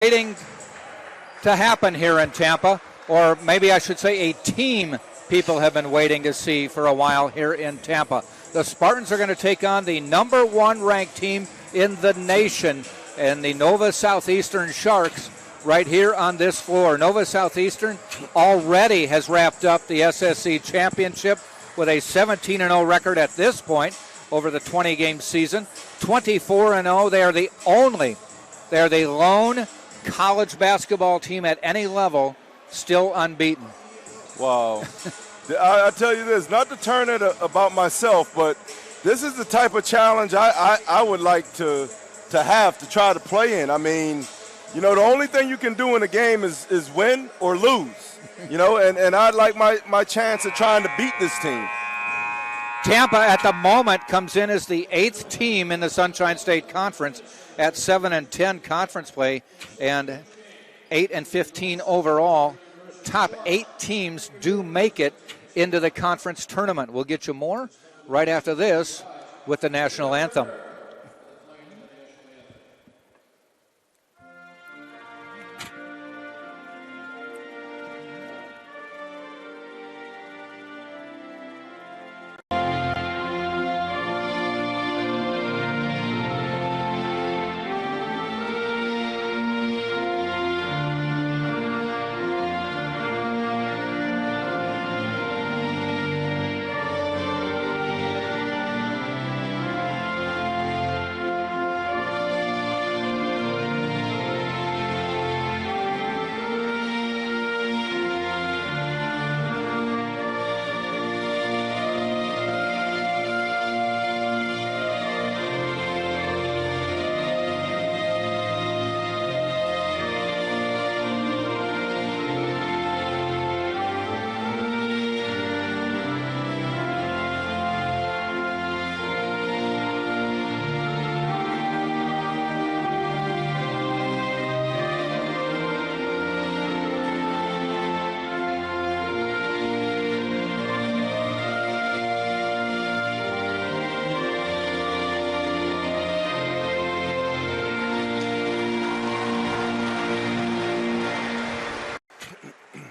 waiting to happen here in Tampa, or maybe I should say a team people have been waiting to see for a while here in Tampa. The Spartans are going to take on the number one ranked team in the nation, and the Nova Southeastern Sharks right here on this floor. Nova Southeastern already has wrapped up the SSC championship with a 17-0 record at this point over the 20-game season. 24-0. They are the lone college basketball team at any level still unbeaten. Wow. I tell you this, not to turn it about myself, but this is the type of challenge I would like to have to try to play in. I mean, you know, the only thing you can do in a game is win or lose, you know, and I'd like my chance of trying to beat this team. Tampa at the moment comes in as the 8th team in the Sunshine State Conference at 7-10 conference play and 8-15 overall. Top 8 teams do make it into the conference tournament. We'll get you more right after this with the national anthem.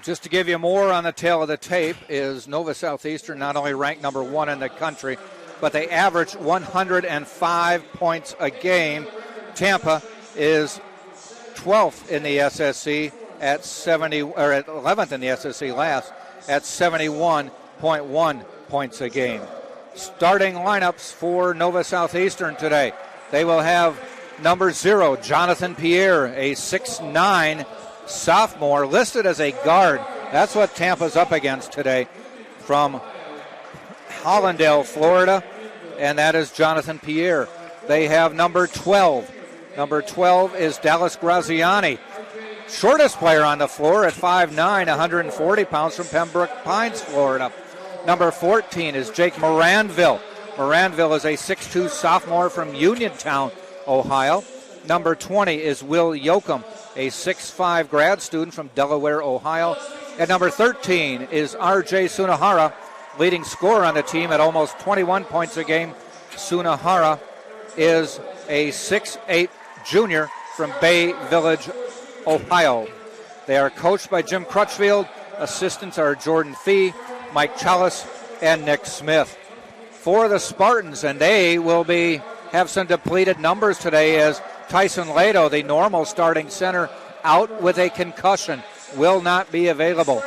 Just to give you more on the tail of the tape is Nova Southeastern not only ranked number 1 in the country, but they average 105 points a game. Tampa is 12th in the SSC at 11th in the SSC last at 71.1 points a game. Starting lineups for Nova Southeastern today. They will have number 0, Jonathan Pierre, a 6'9" sophomore, listed as a guard. That's what Tampa's up against today, from Hollandale, Florida, and that is Jonathan Pierre. They have number 12. Number 12 is Dallas Graziani, shortest player on the floor at 5'9", 140 pounds, from Pembroke Pines, Florida. Number 14 is Jake Moranville. Moranville is a 6'2" sophomore from Uniontown, Ohio. Number 20 is Will Yoakum, a 6'5" grad student from Delaware, Ohio. At number 13 is R.J. Sunahara, leading scorer on the team at almost 21 points a game. Sunahara is a 6'8" junior from Bay Village, Ohio. They are coached by Jim Crutchfield. Assistants are Jordan Fee, Mike Chalice, and Nick Smith. For the Spartans, and they will have some depleted numbers today, as Tyson Lado, the normal starting center, out with a concussion, will not be available.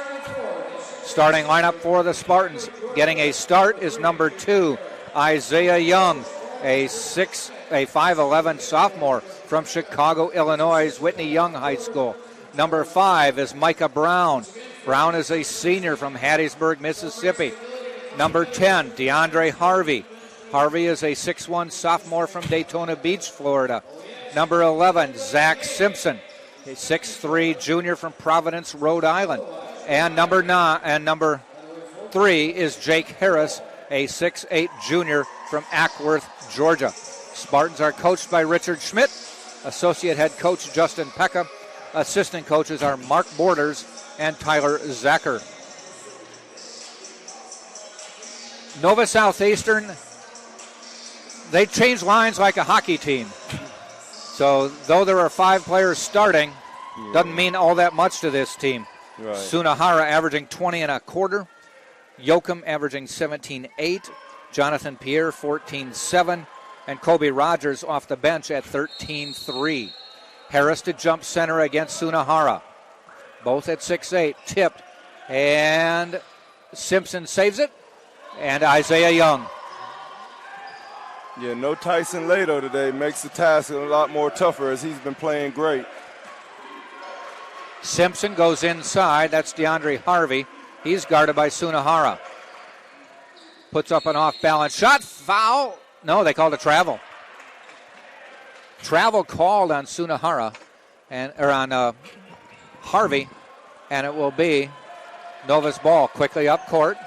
Starting lineup for the Spartans, getting a start, is number 2, Isaiah Young, a 5'11" sophomore from Chicago, Illinois' Whitney Young High School. Number 5 is Micah Brown. Brown is a senior from Hattiesburg, Mississippi. Number 10, DeAndre Harvey. Harvey is a 6'1" sophomore from Daytona Beach, Florida. Number 11, Zach Simpson, a 6'3" junior from Providence, Rhode Island. And number 3 is Jake Harris, a 6'8" junior from Ackworth, Georgia. Spartans are coached by Richard Schmidt, associate head coach Justin Pekka. Assistant coaches are Mark Borders and Tyler Zacher. Nova Southeastern, they change lines like a hockey team. So though there are 5 players starting, Doesn't mean all that much to this team. Right. Sunahara averaging 20 and a quarter. Yoakum averaging 17.8. Jonathan Pierre 14.7. And Kobe Rogers off the bench at 13.3. Harris to jump center against Sunahara. Both at 6'8". Tipped. And Simpson saves it. And Isaiah Young. Yeah, no Tyson Lato today makes the task a lot more tougher as he's been playing great. Simpson goes inside. That's DeAndre Harvey. He's guarded by Sunahara. Puts up an off-balance shot. Foul. No, they called a travel. Travel called on Sunahara or on Harvey, and it will be Nova's ball. Quickly up court.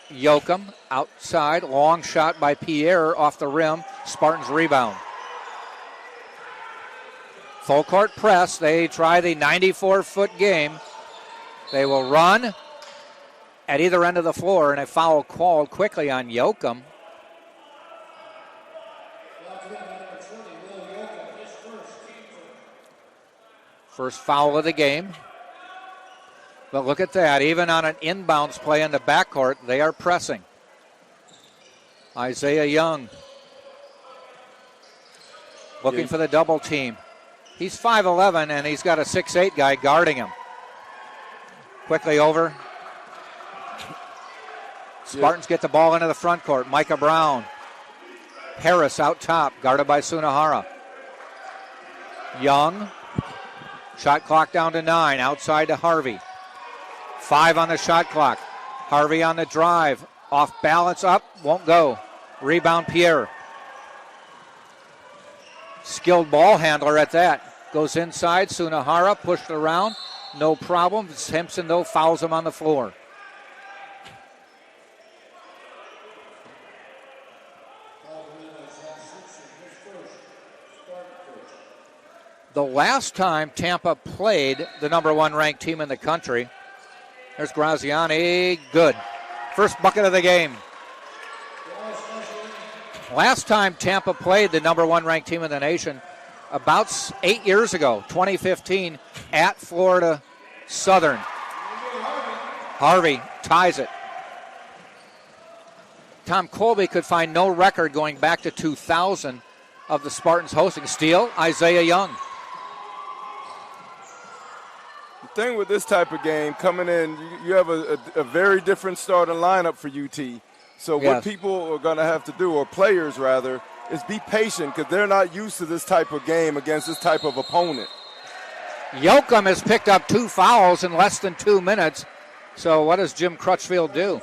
Yoakum outside. Long shot by Pierre off the rim. Spartans rebound. Full court press. They try the 94-foot game. They will run at either end of the floor, and a foul called quickly on Yoakum. First foul of the game. But look at that. Even on an inbounds play in the backcourt, they are pressing. Isaiah Young looking for the double team. He's 5'11", and he's got a 6'8" guy guarding him. Quickly over. Spartans get the ball into the front court. Micah Brown. Harris out top, guarded by Sunahara. Young. Shot clock down to 9. Outside to Harvey. 5 on the shot clock. Harvey on the drive. Off balance, up, won't go. Rebound Pierre. Skilled ball handler at that. Goes inside. Sunahara pushed around. No problem. Simpson, though, fouls him on the floor. The last time Tampa played the number 1 ranked team in the country, there's Graziani. Good. First bucket of the game. Last time Tampa played the number 1 ranked team in the nation, about 8 years ago, 2015, at Florida Southern. Harvey ties it. Tom Colby could find no record going back to 2000 of the Spartans hosting. Steal, Isaiah Young. The thing with this type of game, coming in, you have a very different starting lineup for UT. So what people are going to have to do, or players rather, is be patient because they're not used to this type of game against this type of opponent. Yoakum has picked up 2 fouls in less than 2 minutes. So what does Jim Crutchfield do?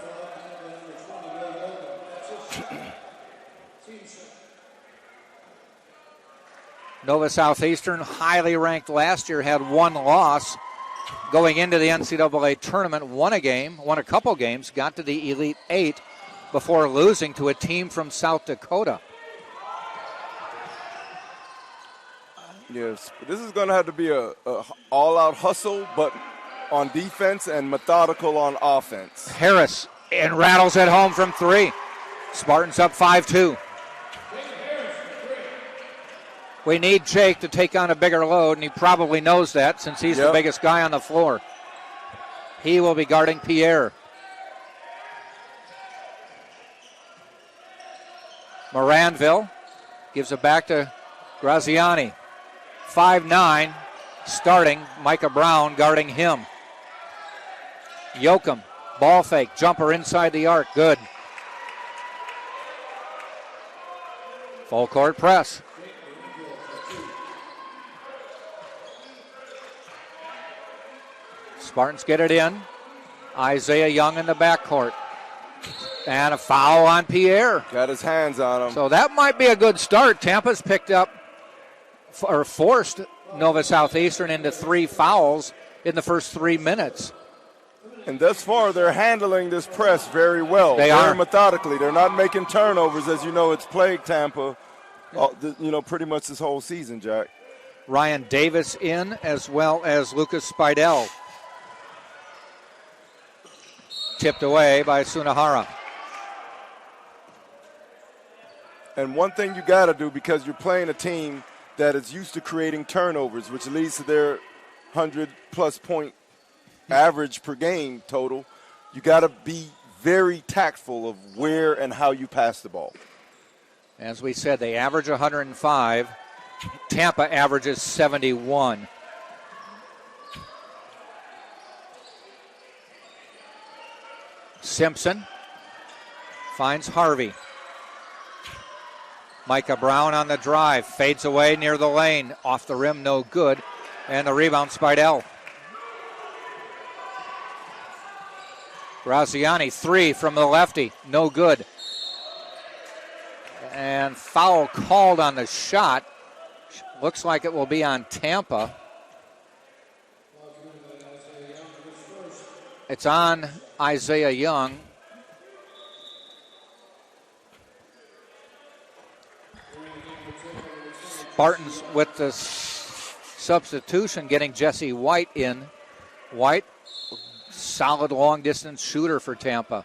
Nova Southeastern, highly ranked last year, had 1 loss. Going into the NCAA tournament, won a couple games, got to the Elite 8 before losing to a team from South Dakota. Yes, this is going to have to be a all-out hustle, but on defense and methodical on offense. Harris and rattles at home from 3. Spartans up 5-2. We need Jake to take on a bigger load, and he probably knows that since he's the biggest guy on the floor. He will be guarding Pierre. Moranville gives it back to Graziani. 5'9", starting. Micah Brown guarding him. Yoakum, ball fake, jumper inside the arc, good. Full court press. Spartans get it in. Isaiah Young in the backcourt. And a foul on Pierre. Got his hands on him. So that might be a good start. Tampa's picked up or forced Nova Southeastern into 3 fouls in the first 3 minutes. And thus far, they're handling this press very well. They very are. methodically. They're not making turnovers. As you know, it's plagued Tampa, pretty much this whole season, Jack. Ryan Davis in, as well as Lucas Spidell. Tipped away by Sunahara. And one thing you got to do, because you're playing a team that is used to creating turnovers, which leads to their 100-plus point average per game total. You got to be very tactful of where and how you pass the ball. As we said, they average 105. Tampa averages 71. Simpson finds Harvey. Micah Brown on the drive, fades away near the lane. Off the rim, no good. And the rebound, Spidell. Graziani, 3 from the lefty, no good. And foul called on the shot. Looks like it will be on Tampa. It's on Isaiah Young. Spartans with the substitution getting Jesse White in. White, solid long-distance shooter for Tampa.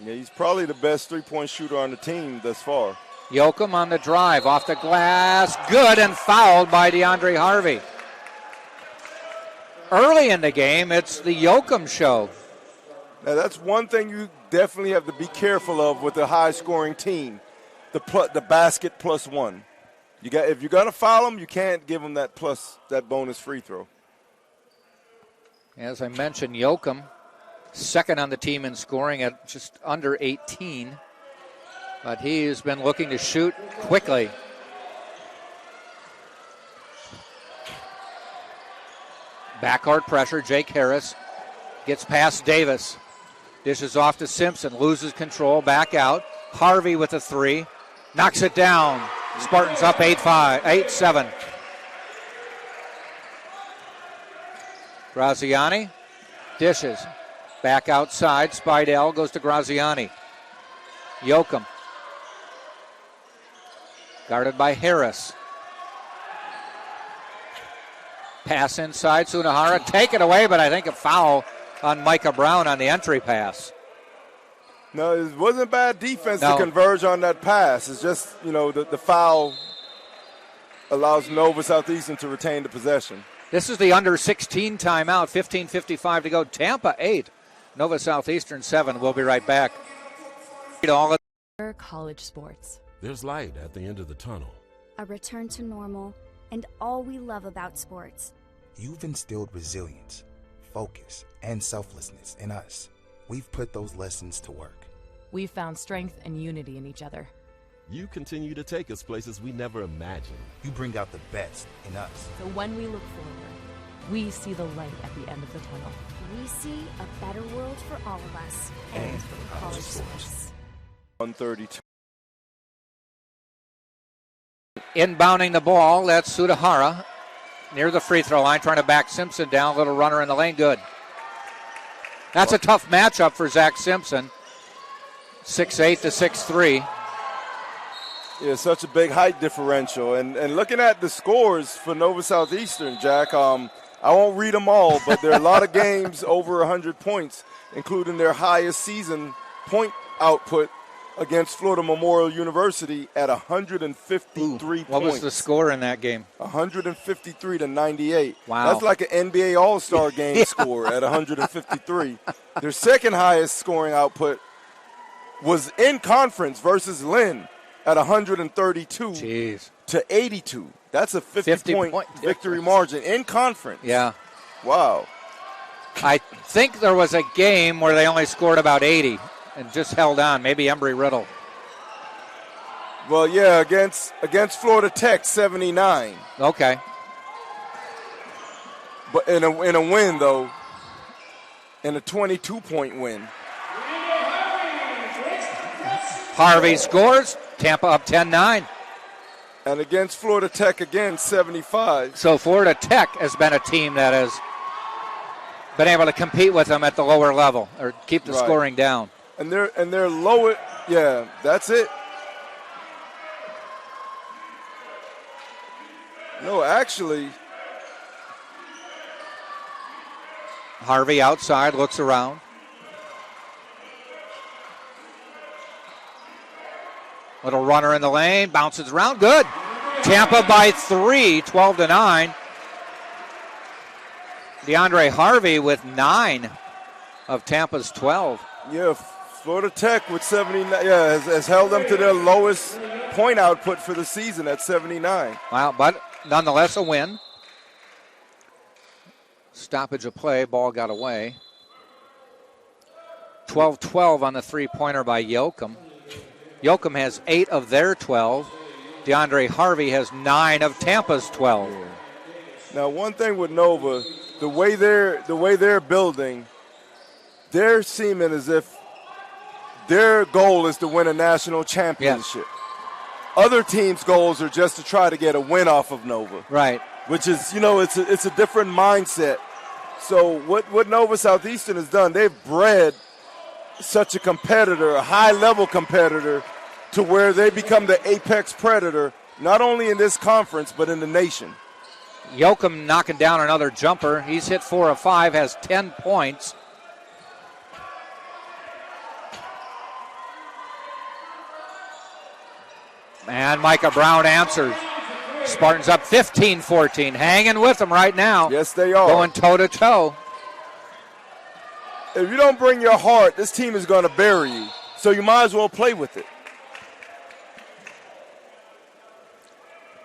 Yeah, he's probably the best three-point shooter on the team thus far. Yoakum on the drive, off the glass, good, and fouled by DeAndre Harvey. Early in the game, it's the Yoakum show. Now, that's one thing you definitely have to be careful of with a high-scoring team, the basket plus one. If you're going to foul them, you can't give them that bonus free throw. As I mentioned, Yoakum, second on the team in scoring at just under 18. But he's been looking to shoot quickly. Backcourt pressure, Jake Harris gets past Davis. Dishes off to Simpson, loses control, back out. Harvey with a 3, knocks it down. Spartans up 8-7. Graziani dishes. Back outside, Spidell goes to Graziani. Yoakum. Guarded by Harris. Pass inside, Sunahara. Take it away, but I think a foul on Micah Brown on the entry pass. No, it wasn't bad defense to converge on that pass. It's just, the foul allows Nova Southeastern to retain the possession. This is the under 16 timeout, 15:55 to go. Tampa 8, Nova Southeastern 7. We'll be right back. College sports. There's light at the end of the tunnel. A return to normal, and all we love about sports. You've instilled resilience, focus, and selflessness in us. We've put those lessons to work. We've found strength and unity in each other. You continue to take us places we never imagined. You bring out the best in us. So when we look forward, we see the light at the end of the tunnel. We see a better world for all of us. And for college sports. 132. Inbounding the ball, that's Sudahara. Near the free throw line, trying to back Simpson down. Little runner in the lane, good. That's a tough matchup for Zach Simpson. 6'8" to 6'3". Yeah, such a big height differential. And looking at the scores for Nova Southeastern, Jack, I won't read them all, but there are a lot of games over 100 points, including their highest season point output against Florida Memorial University at 153 points. What was the score in that game? 153 to 98. Wow. That's like an NBA All-Star game score at 153. Their second highest scoring output was in conference versus Lynn at 132 to 82. That's a 50-point victory margin in conference. Yeah. Wow. I think there was a game where they only scored about 80 and just held on. Maybe Embry-Riddle. Well, yeah, against Florida Tech, 79. Okay. But in a win, though, in a 22-point win. Harvey scores. Tampa up 10-9. And against Florida Tech, again, 75. So Florida Tech has been a team that has been able to compete with them at the lower level or keep the scoring down. And they're lower. Yeah, that's it. No, actually. Harvey outside, looks around. Little runner in the lane, bounces around, good. Tampa by 3, 12-9. DeAndre Harvey with 9 of Tampa's 12. Yeah, Florida Tech with 79. Yeah, has held them to their lowest point output for the season at 79. Wow, but nonetheless a win. Stoppage of play, ball got away. 12-12 on the three-pointer by Yoakum. Yoakum has 8 of their 12. DeAndre Harvey has 9 of Tampa's 12. Now, one thing with Nova, the way they're building, they're seeming as if their goal is to win a national championship. Yeah. Other teams' goals are just to try to get a win off of Nova. Right. Which is, it's a different mindset. So what Nova Southeastern has done, they've bred such a competitor, a high-level competitor, to where they become the apex predator, not only in this conference, but in the nation. Yoakum knocking down another jumper. He's hit 4 of 5, has 10 points. And Micah Brown answers. Spartans up 15-14, hanging with them right now. Yes, they are. Going toe-to-toe. If you don't bring your heart, this team is going to bury you. So you might as well play with it.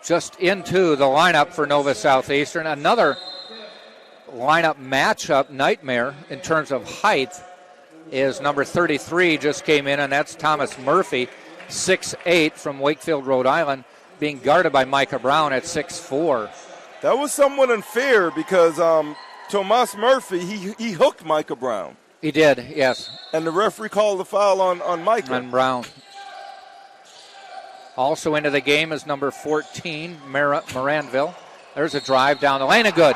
Just into the lineup for Nova Southeastern. Another lineup matchup nightmare in terms of height is number 33 just came in, and that's Thomas Murphy, 6'8", from Wakefield, Rhode Island, being guarded by Micah Brown at 6'4". That was somewhat unfair because Tomas Murphy, he hooked Micah Brown. He did, yes. And the referee called the foul on Micah. On Brown. Also into the game is number 14, Moranville. There's a drive down the lane and good.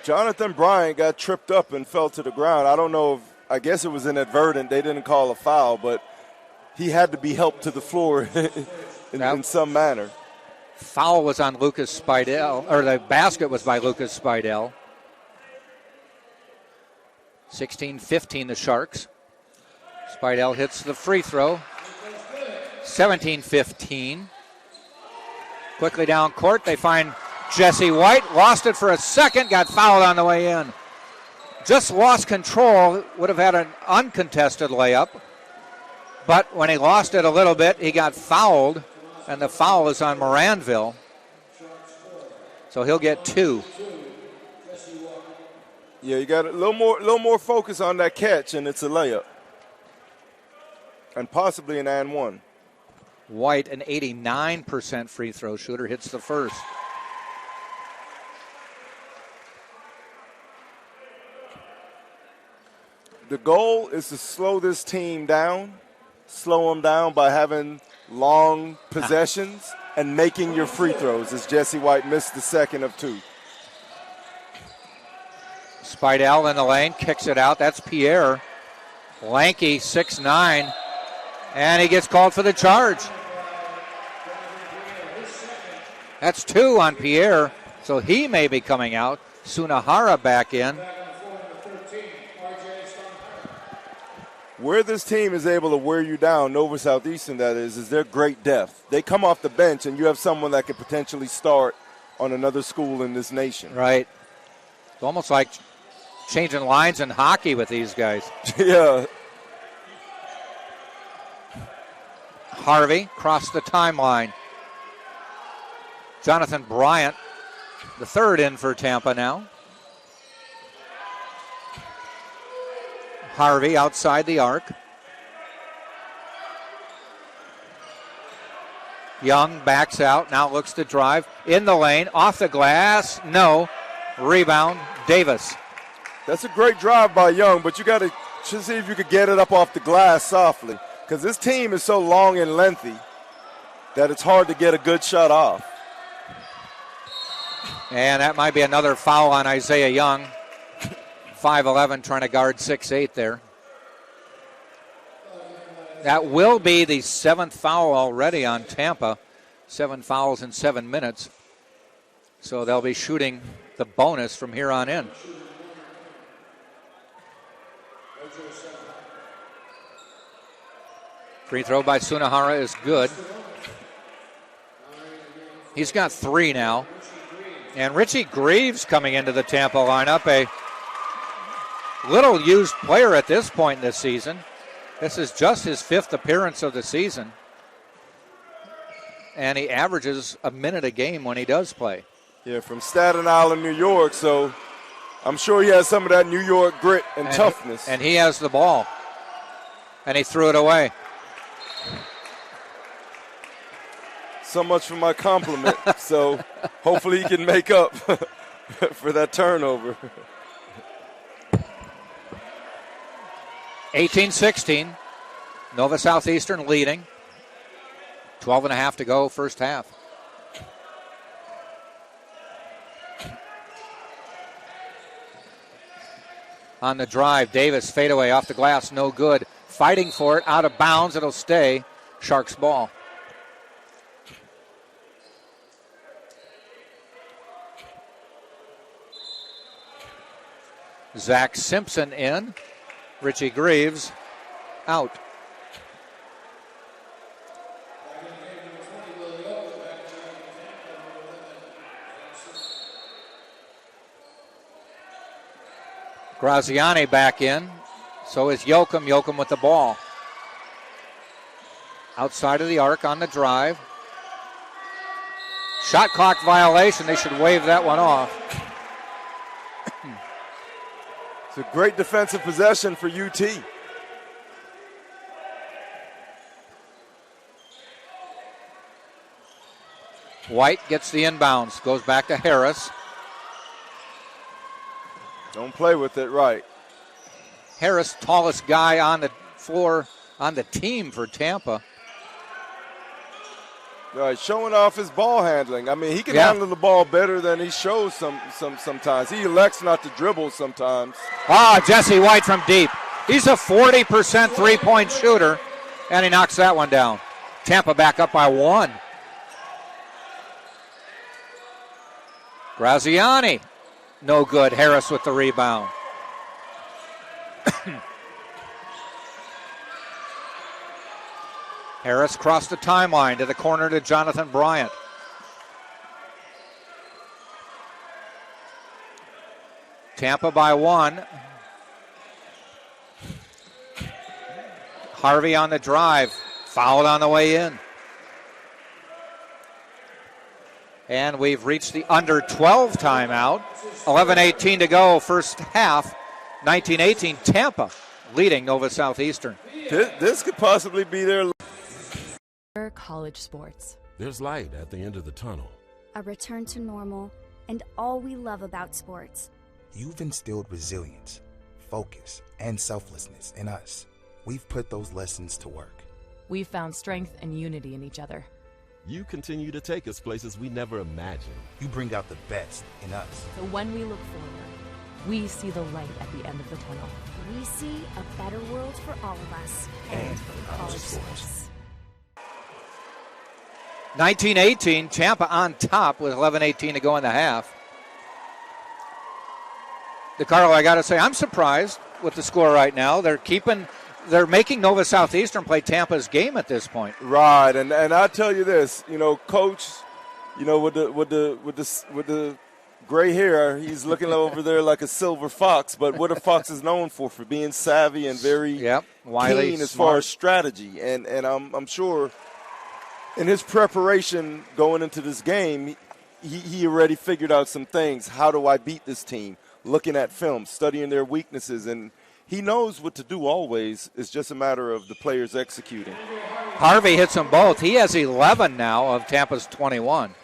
Jonathan Bryant got tripped up and fell to the ground. I don't know I guess it was inadvertent. They didn't call a foul, but he had to be helped to the floor in some manner. Foul was on Lucas Spidell, or the basket was by Lucas Spidell. 16-15 the Sharks. Spidell hits the free throw. 17-15. Quickly down court, they find Jesse White. Lost it for a second, got fouled on the way in. Just lost control, would have had an uncontested layup. But when he lost it a little bit, he got fouled, and the foul is on Moranville. So he'll get 2. Yeah, you got a little more focus on that catch, and it's a layup. And possibly an and one. White, an 89% free throw shooter, hits the first. The goal is to slow this team down, slow them down by having long possessions and making your free throws, as Jesse White missed the second of 2. Spidell in the lane, kicks it out. That's Pierre. Lanky, 6'9", and he gets called for the charge. That's 2 on Pierre, so he may be coming out. Sunahara back in. Where this team is able to wear you down, Nova Southeastern that is their great depth. They come off the bench, and you have someone that could potentially start on another school in this nation. Right. It's almost like changing lines in hockey with these guys. Yeah. Harvey crossed the timeline. Jonathan Bryant, the third in for Tampa now. Harvey outside the arc. Young backs out, now looks to drive. In the lane, off the glass, no. Rebound, Davis. That's a great drive by Young, but you got to see if you could get it up off the glass softly, because this team is so long and lengthy that it's hard to get a good shot off. And that might be another foul on Isaiah Young. 5'11", trying to guard 6'8" there. That will be the 7th foul already on Tampa. 7 fouls in 7 minutes. So they'll be shooting the bonus from here on in. Free throw by Sunahara is good. He's got 3 now. And Richie Greaves coming into the Tampa lineup, a little used player at this point in the season. This is just his 5th appearance of the season. And he averages a minute a game when he does play. Yeah, from Staten Island, New York, so I'm sure he has some of that New York grit and toughness. And he has the ball. And he threw it away. So much for my compliment. So hopefully he can make up for that turnover. 18-16. Nova Southeastern leading. 12.5 to go, first half. On the drive, Davis fadeaway off the glass, no good. Fighting for it, out of bounds, it'll stay. Sharks ball. Zach Simpson in. Richie Greaves out. Graziani back in. So is Yoakum. Yoakum with the ball. Outside of the arc on the drive. Shot clock violation. They should wave that one off. It's a great defensive possession for UT. White gets the inbounds. Goes back to Harris. Don't play with it, right. Harris, tallest guy on the floor on the team for Tampa. Right, showing off his ball handling. I mean, he can handle the ball better than he shows sometimes. He elects not to dribble sometimes. Jesse White from deep. He's a 40% three-point shooter, and he knocks that one down. Tampa back up by 1. Graziani, no good. Harris with the rebound. Harris crossed the timeline to the corner to Jonathan Bryant. Tampa by 1. Harvey on the drive. Fouled on the way in. And we've reached the under 12 timeout. 11:18 to go, first half. 19-18, Tampa leading Nova Southeastern. This could possibly be their College sports. There's light at the end of the tunnel. A return to normal, and all we love about sports. You've instilled resilience, focus, and selflessness in us. We've put those lessons to work. We've found strength and unity in each other. You continue to take us places we never imagined. You bring out the best in us. So when we look forward, we see the light at the end of the tunnel. We see a better world for all of us and for college sports. 19-18, Tampa on top with 11:18 to go in the half. DeCarlo, I got to say, I'm surprised with the score right now. They're making Nova Southeastern play Tampa's game at this point. Right, and I tell you this, Coach, with the gray hair, he's looking over there like a silver fox. But what a fox is known for being savvy and very wily, keen as far as strategy. And I'm sure in his preparation going into this game, he already figured out some things. How do I beat this team? Looking at film, studying their weaknesses, and he knows what to do always. It's just a matter of the players executing. Harvey hits them both. He has 11 now of Tampa's 21.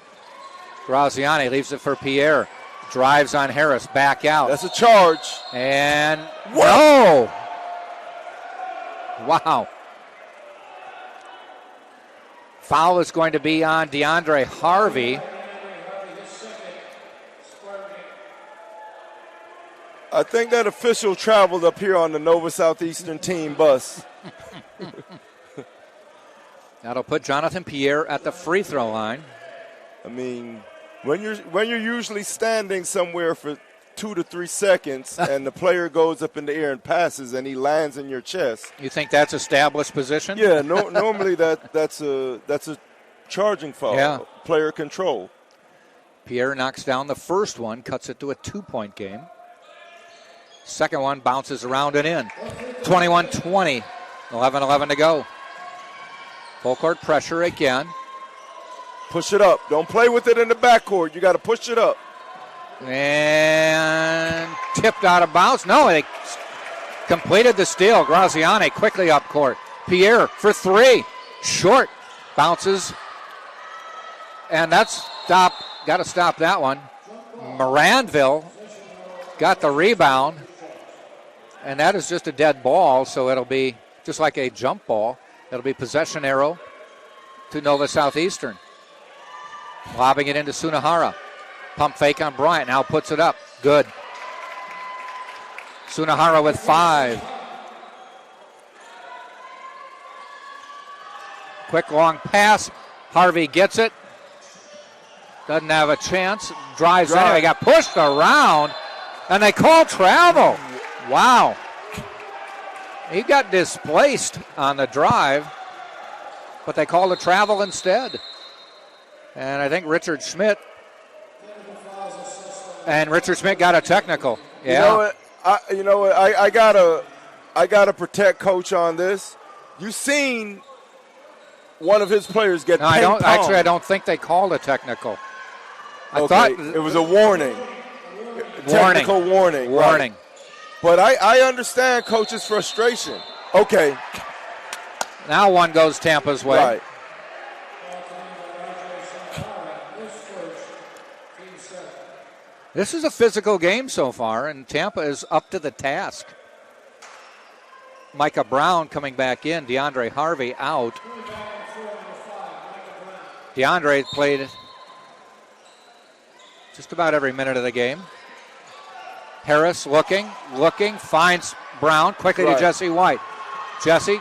Graziani leaves it for Pierre. Drives on Harris, back out. That's a charge. And no! Wow. Foul is going to be on DeAndre Harvey. I think that official traveled up here on the Nova Southeastern team bus. That'll put Jonathan Pierre at the free throw line. I mean, when you're usually standing somewhere for 2 to 3 seconds, and the player goes up in the air and passes, and he lands in your chest. You think that's established position? Yeah, normally that's a charging foul. Yeah. Player control. Pierre knocks down the first one, cuts it to a 2-point game. Second one bounces around and in. 21-20, 11-11 to go. Full court pressure again. Push it up. Don't play with it in the backcourt. You got to push it up. And tipped out of bounds. No, they completed the steal. Graziani quickly up court. Pierre for three. Short. Bounces. And that's got to stop that one. Moranville got the rebound. And that is just a dead ball, so it'll be just like a jump ball. It'll be possession arrow to Nova Southeastern. Lobbing it into Sunahara. Pump fake on Bryant. Now puts it up. Good. Sunahara with 5. Quick long pass. Harvey gets it. Doesn't have a chance. Drives anyway. Got pushed around. And they call travel. Wow. He got displaced on the drive. But they called a travel instead. And I think Richard Schmidt got a technical. Yeah. You know what? I gotta protect Coach on this. You seen one of his players get ping-ponged. I don't think they called a technical. I thought it was a warning. Technical warning. Warning. Right. But I understand Coach's frustration. Okay. Now one goes Tampa's way. Right. This is a physical game so far, and Tampa is up to the task. Micah Brown coming back in. DeAndre Harvey out. DeAndre played just about every minute of the game. Harris looking, finds Brown quickly to Jesse White. Jesse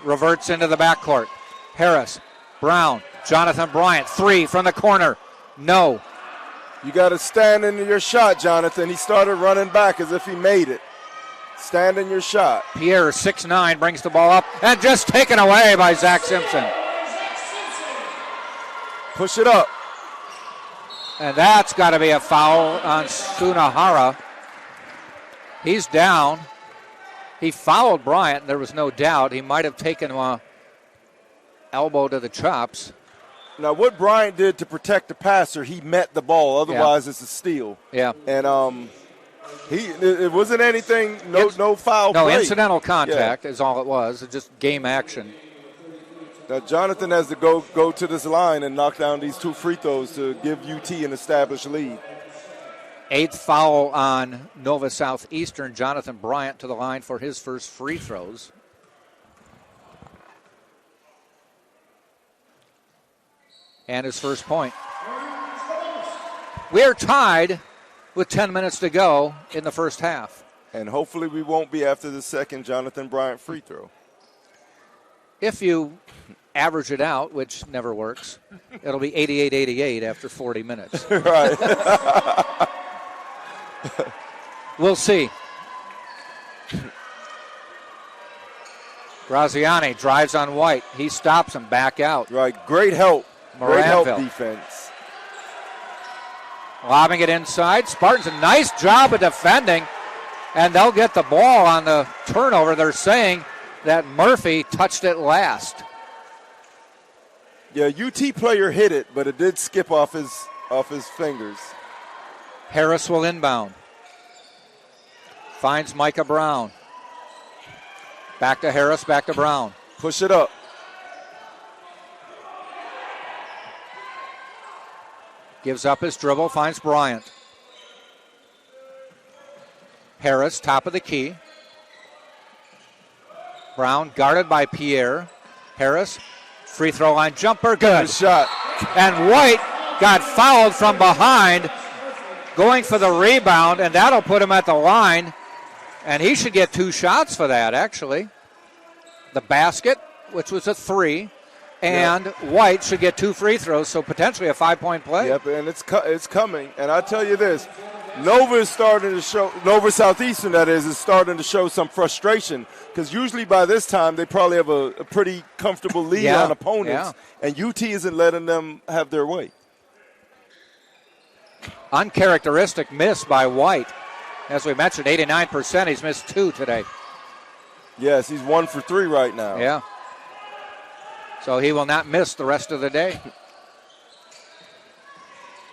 reverts into the backcourt. Harris, Brown, Jonathan Bryant, 3 from the corner. No. You got to stand into your shot, Jonathan. He started running back as if he made it. Stand in your shot. Pierre, 6'9", brings the ball up and just taken away by Zach Simpson. Push it up. And that's got to be a foul on Sunahara. He's down. He fouled Bryant. There was no doubt. He might have taken an elbow to the chops. Now, what Bryant did to protect the passer, he met the ball. Otherwise, it's a steal. Yeah. And it wasn't anything, no foul play. No, incidental contact is all it was. It's just game action. Now, Jonathan has to go to this line and knock down these 2 free throws to give UT an established lead. 8th foul on Nova Southeastern. Jonathan Bryant to the line for his first free throws. And his first point. We are tied with 10 minutes to go in the first half. And hopefully we won't be after the second Jonathan Bryant free throw. If you average it out, which never works, it'll be 88-88 after 40 minutes. Right. We'll see. Graziani drives on White. He stops him back out. Right. Great help. Great help Moranville. defense. Lobbing it inside. Spartans, a nice job of defending. And they'll get the ball on the turnover. They're saying that Murphy touched it last. Yeah, UT player hit it, but it did skip off his fingers. Harris will inbound. Finds Micah Brown. Back to Harris, back to Brown. Push it up. Gives up his dribble, finds Bryant. Harris, top of the key. Brown guarded by Pierre. Harris, free throw line jumper, good. Good shot. And White got fouled from behind, going for the rebound, and that'll put him at the line. And he should get 2 shots for that, actually. The basket, which was a 3, and White should get 2 free throws, so potentially a 5-point play. Yep, and it's coming. And I tell you this, Nova Southeastern, that is starting to show some frustration because usually by this time they probably have a pretty comfortable lead on opponents, and UT isn't letting them have their way. Uncharacteristic miss by White. As we mentioned, 89%. He's missed 2 today. Yes, he's 1 for 3 right now. Yeah. So he will not miss the rest of the day.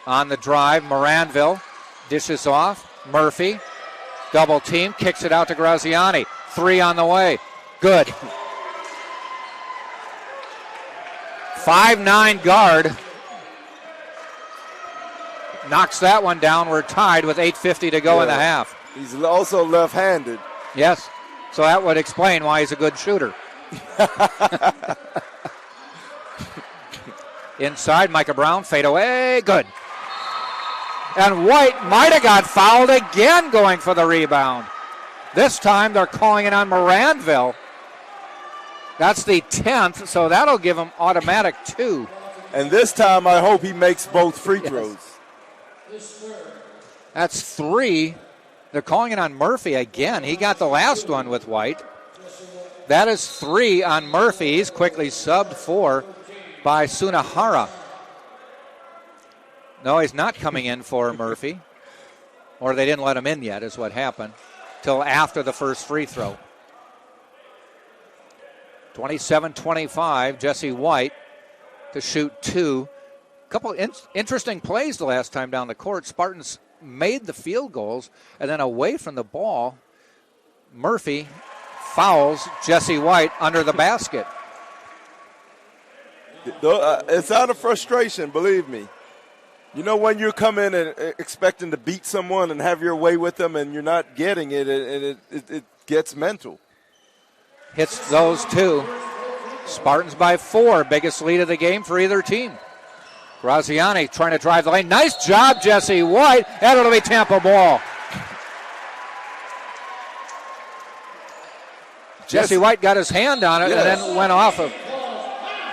On the drive, Moranville dishes off. Murphy, double team, kicks it out to Graziani. 3 on the way. Good. 5'9" guard. Knocks that one down. We're tied with 8:50 to go in the half. He's also left-handed. Yes. So that would explain why he's a good shooter. Inside, Micah Brown, fade away, good. And White might have got fouled again going for the rebound. This time they're calling it on Moranville. That's the 10th, so that'll give him automatic 2. And this time I hope he makes both free throws. That's 3. They're calling it on Murphy again. He got the last one with White. That is 3 on Murphy. He's quickly subbed for by Sunahara. No, he's not coming in for Murphy. Or they didn't let him in yet is what happened. Till after the first free throw. 27-25, Jesse White to shoot 2. A couple interesting plays the last time down the court. Spartans made the field goals, and then away from the ball, Murphy fouls Jesse White under the basket. It's out of frustration, believe me. You know when you come in and expecting to beat someone and have your way with them and you're not getting it, it gets mental. Hits those 2. Spartans by 4, biggest lead of the game for either team. Graziani trying to drive the lane. Nice job, Jesse White, and it'll be Tampa ball. Jesse White got his hand on it and then went off of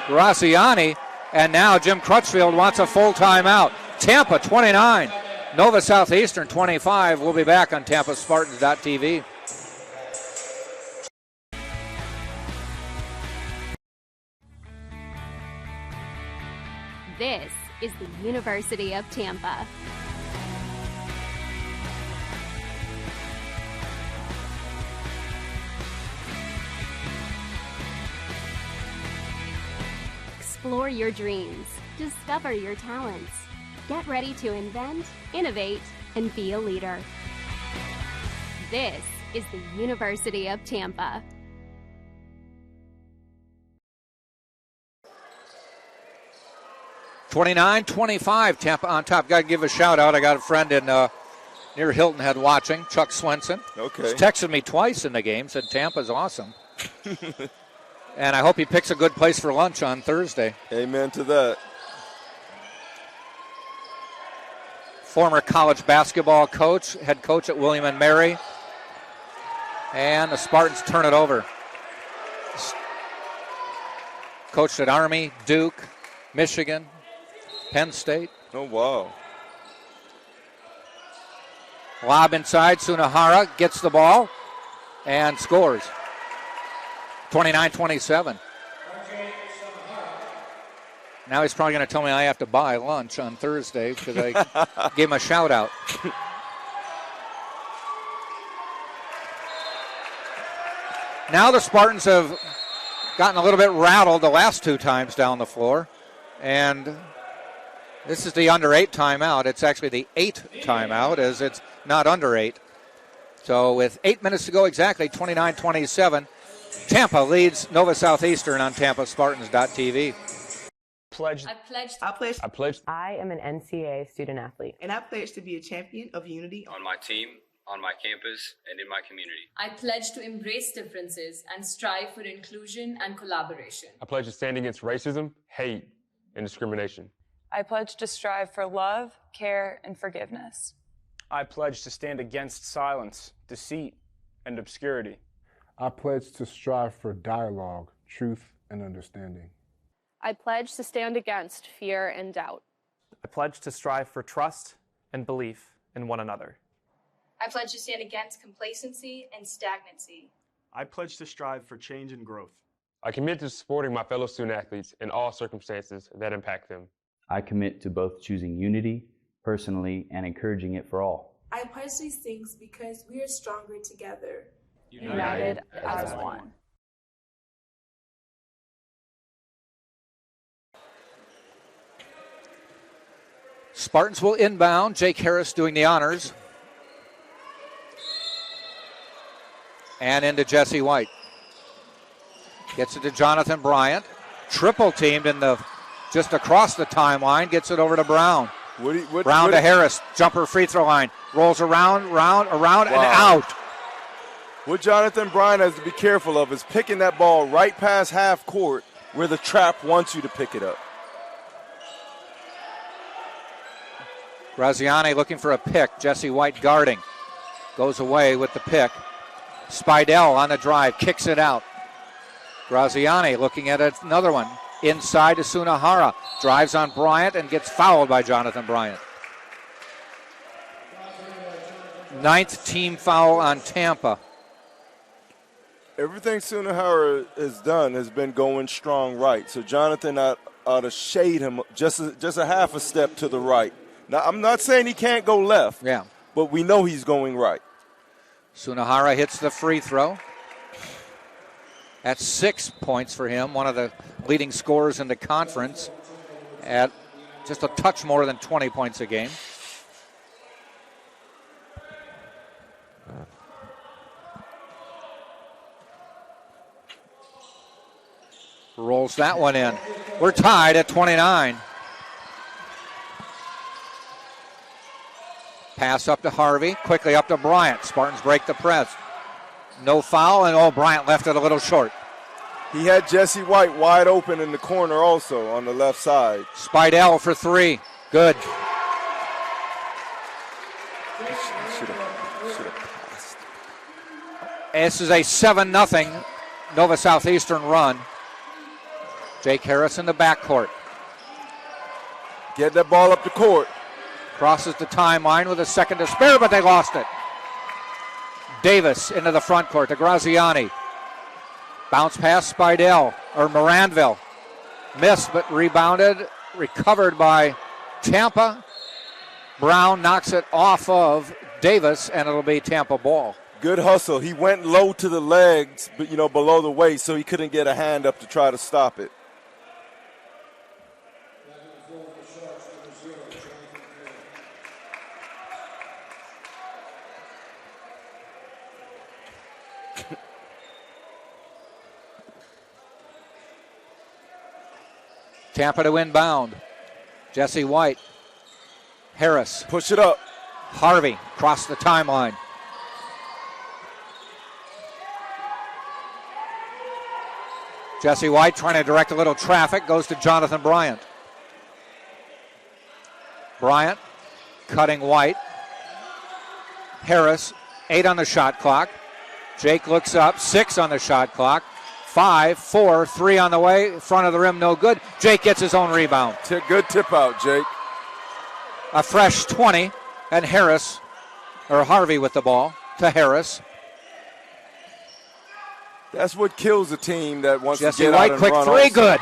Graziani, and now Jim Crutchfield wants a full timeout. Tampa 29, Nova Southeastern 25. We'll be back on TampaSpartans.tv. This is the University of Tampa. Explore your dreams. Discover your talents. Get ready to invent, innovate, and be a leader. This is the University of Tampa. (29-25), Tampa on top. Got to give a shout out. I got a friend in near Hilton Head watching, Chuck Swenson. Okay. He's texted me twice in the game, said Tampa's awesome. And I hope he picks a good place for lunch on Thursday. Amen to that. Former college basketball coach, head coach at William & Mary. And the Spartans turn it over. Coached at Army, Duke, Michigan, Penn State. Oh, wow. Lob inside. Sunahara gets the ball and scores. 29-27. Now he's probably going to tell me I have to buy lunch on Thursday because I gave him a shout out. Now the Spartans have gotten a little bit rattled the last 2 times down the floor. And this is the under 8 timeout. It's actually the 8th timeout as it's not under 8. So with 8 minutes to go exactly, 29-27, Tampa leads Nova Southeastern on TampaSpartans.tv. I am an NCAA student athlete. And I pledge to be a champion of unity on my team, on my campus, and in my community. I pledge to embrace differences and strive for inclusion and collaboration. I pledge to stand against racism, hate, and discrimination. I pledge to strive for love, care, and forgiveness. I pledge to stand against silence, deceit, and obscurity. I pledge to strive for dialogue, truth, and understanding. I pledge to stand against fear and doubt. I pledge to strive for trust and belief in one another. I pledge to stand against complacency and stagnancy. I pledge to strive for change and growth. I commit to supporting my fellow student athletes in all circumstances that impact them. I commit to both choosing unity personally and encouraging it for all. I pledge these things because we are stronger together. United as one. Spartans will inbound. Jake Harris doing the honors. And into Jesse White. Gets it to Jonathan Bryant. Triple teamed in the just across the timeline. Gets it over to Brown. Brown to Harris. Jumper free throw line. Rolls around, and out. What Jonathan Bryant has to be careful of is picking that ball right past half court where the trap wants you to pick it up. Graziani looking for a pick. Jesse White guarding. Goes away with the pick. Spidell on the drive. Kicks it out. Graziani looking at another one. Inside to Sunahara. Drives on Bryant and gets fouled by Jonathan Bryant. 9th team foul on Tampa. Everything Sunahara has done has been going strong right. So Jonathan ought to shade him just a half a step to the right. Now, I'm not saying he can't go left, but we know he's going right. Sunahara hits the free throw. That's 6 points for him, one of the leading scorers in the conference at just a touch more than 20 points a game. Rolls that one in. We're tied at 29. Pass up to Harvey, quickly up to Bryant. Spartans break the press. No foul, and Bryant left it a little short. He had Jesse White wide open in the corner also on the left side. Spidell for three. Good. Should have passed. This is a 7-0 Nova Southeastern run. Jake Harris in the backcourt. Get that ball up the court. Crosses the timeline with a second to spare, but they lost it. Davis into the front court to Graziani. Bounce pass Spidell, or Moranville. Missed, but rebounded. Recovered by Tampa. Brown knocks it off of Davis, and it'll be Tampa ball. Good hustle. He went low to the legs, but below the waist, so he couldn't get a hand up to try to stop it. Tampa to inbound. Jesse White. Harris. Push it up. Harvey across the timeline. Jesse White trying to direct a little traffic. Goes to Jonathan Bryant. Bryant cutting White. Harris, 8 on the shot clock. Jake looks up, 6 on the shot clock. 5, 4, 3 on the way. Front of the rim, no good. Jake gets his own rebound. Good tip out, Jake. A fresh 20, and Harvey with the ball to Harris. That's what kills a team that wants Jesse to get White, out and quick run. three, also. good.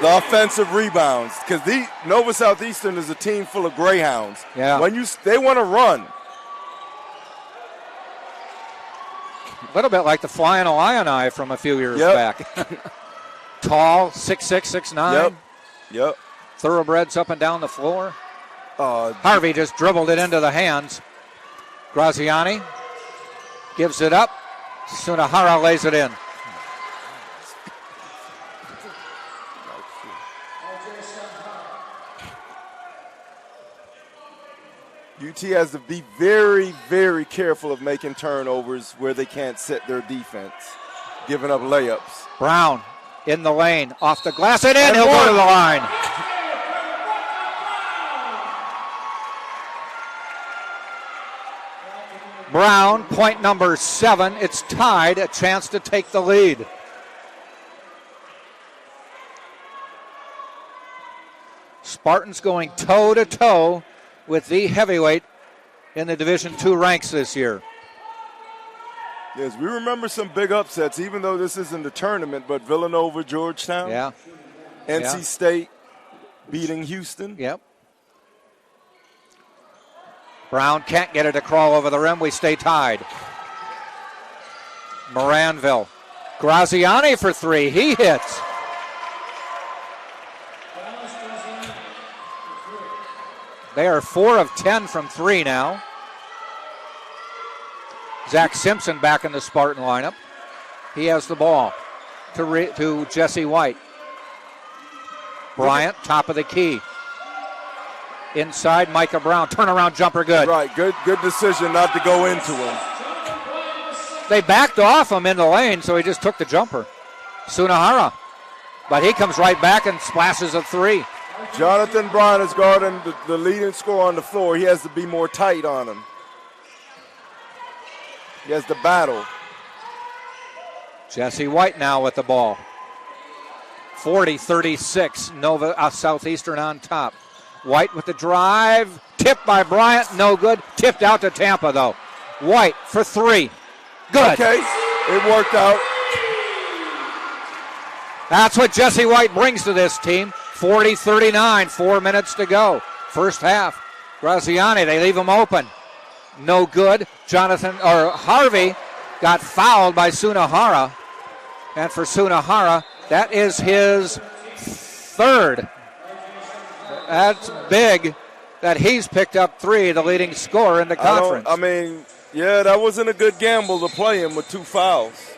The offensive rebounds, because Nova Southeastern is a team full of greyhounds. Yeah. They want to run. A little bit like the Flying Illini from a few years back. Tall, 6'6", 6'9". Yep. Thoroughbreds up and down the floor. Harvey just dribbled it into the hands. Graziani gives it up. Sunahara lays it in. UT has to be very, very careful of making turnovers where they can't set their defense, giving up layups. Brown in the lane, off the glass and in. He'll go to the line. Brown, point number 7. It's tied, a chance to take the lead. Spartans going toe-to-toe with the heavyweight in the Division II ranks this year. Yes, we remember some big upsets, even though this isn't a tournament, but Villanova, Georgetown. Yeah. NC State beating Houston. Yep. Brown can't get it to crawl over the rim. We stay tied. Moranville. Graziani for three. He hits. They are 4 of 10 from three now. Zach Simpson back in the Spartan lineup. He has the ball to Jesse White. Bryant, top of the key. Inside, Micah Brown. Turnaround jumper, good. Right, good decision not to go into him. They backed off him in the lane, so he just took the jumper. Sunahara. But he comes right back and splashes a three. Jonathan Bryant is guarding the leading scorer on the floor. He has to be more tight on him. He has to battle. Jesse White now with the ball. 40-36, Nova Southeastern on top. White with the drive, tipped by Bryant, no good. Tipped out to Tampa, though. White for three. Good. Okay, it worked out. That's what Jesse White brings to this team. 40-39, 4 minutes to go. First half. Graziani, they leave him open. No good. Harvey got fouled by Sunahara. And for Sunahara, that is his third. That's big that he's picked up three, the leading scorer in the conference. That wasn't a good gamble to play him with 2 fouls.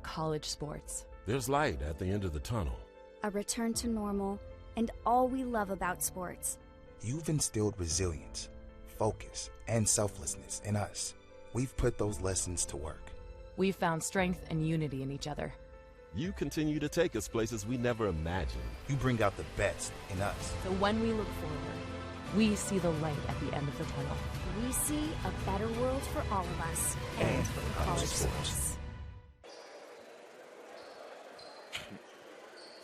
College sports. There's light at the end of the tunnel. A return to normal, and all we love about sports. You've instilled resilience, focus, and selflessness in us. We've put those lessons to work. We've found strength and unity in each other. You continue to take us places we never imagined. You bring out the best in us. So when we look forward, we see the light at the end of the tunnel. We see a better world for all of us and for college sports.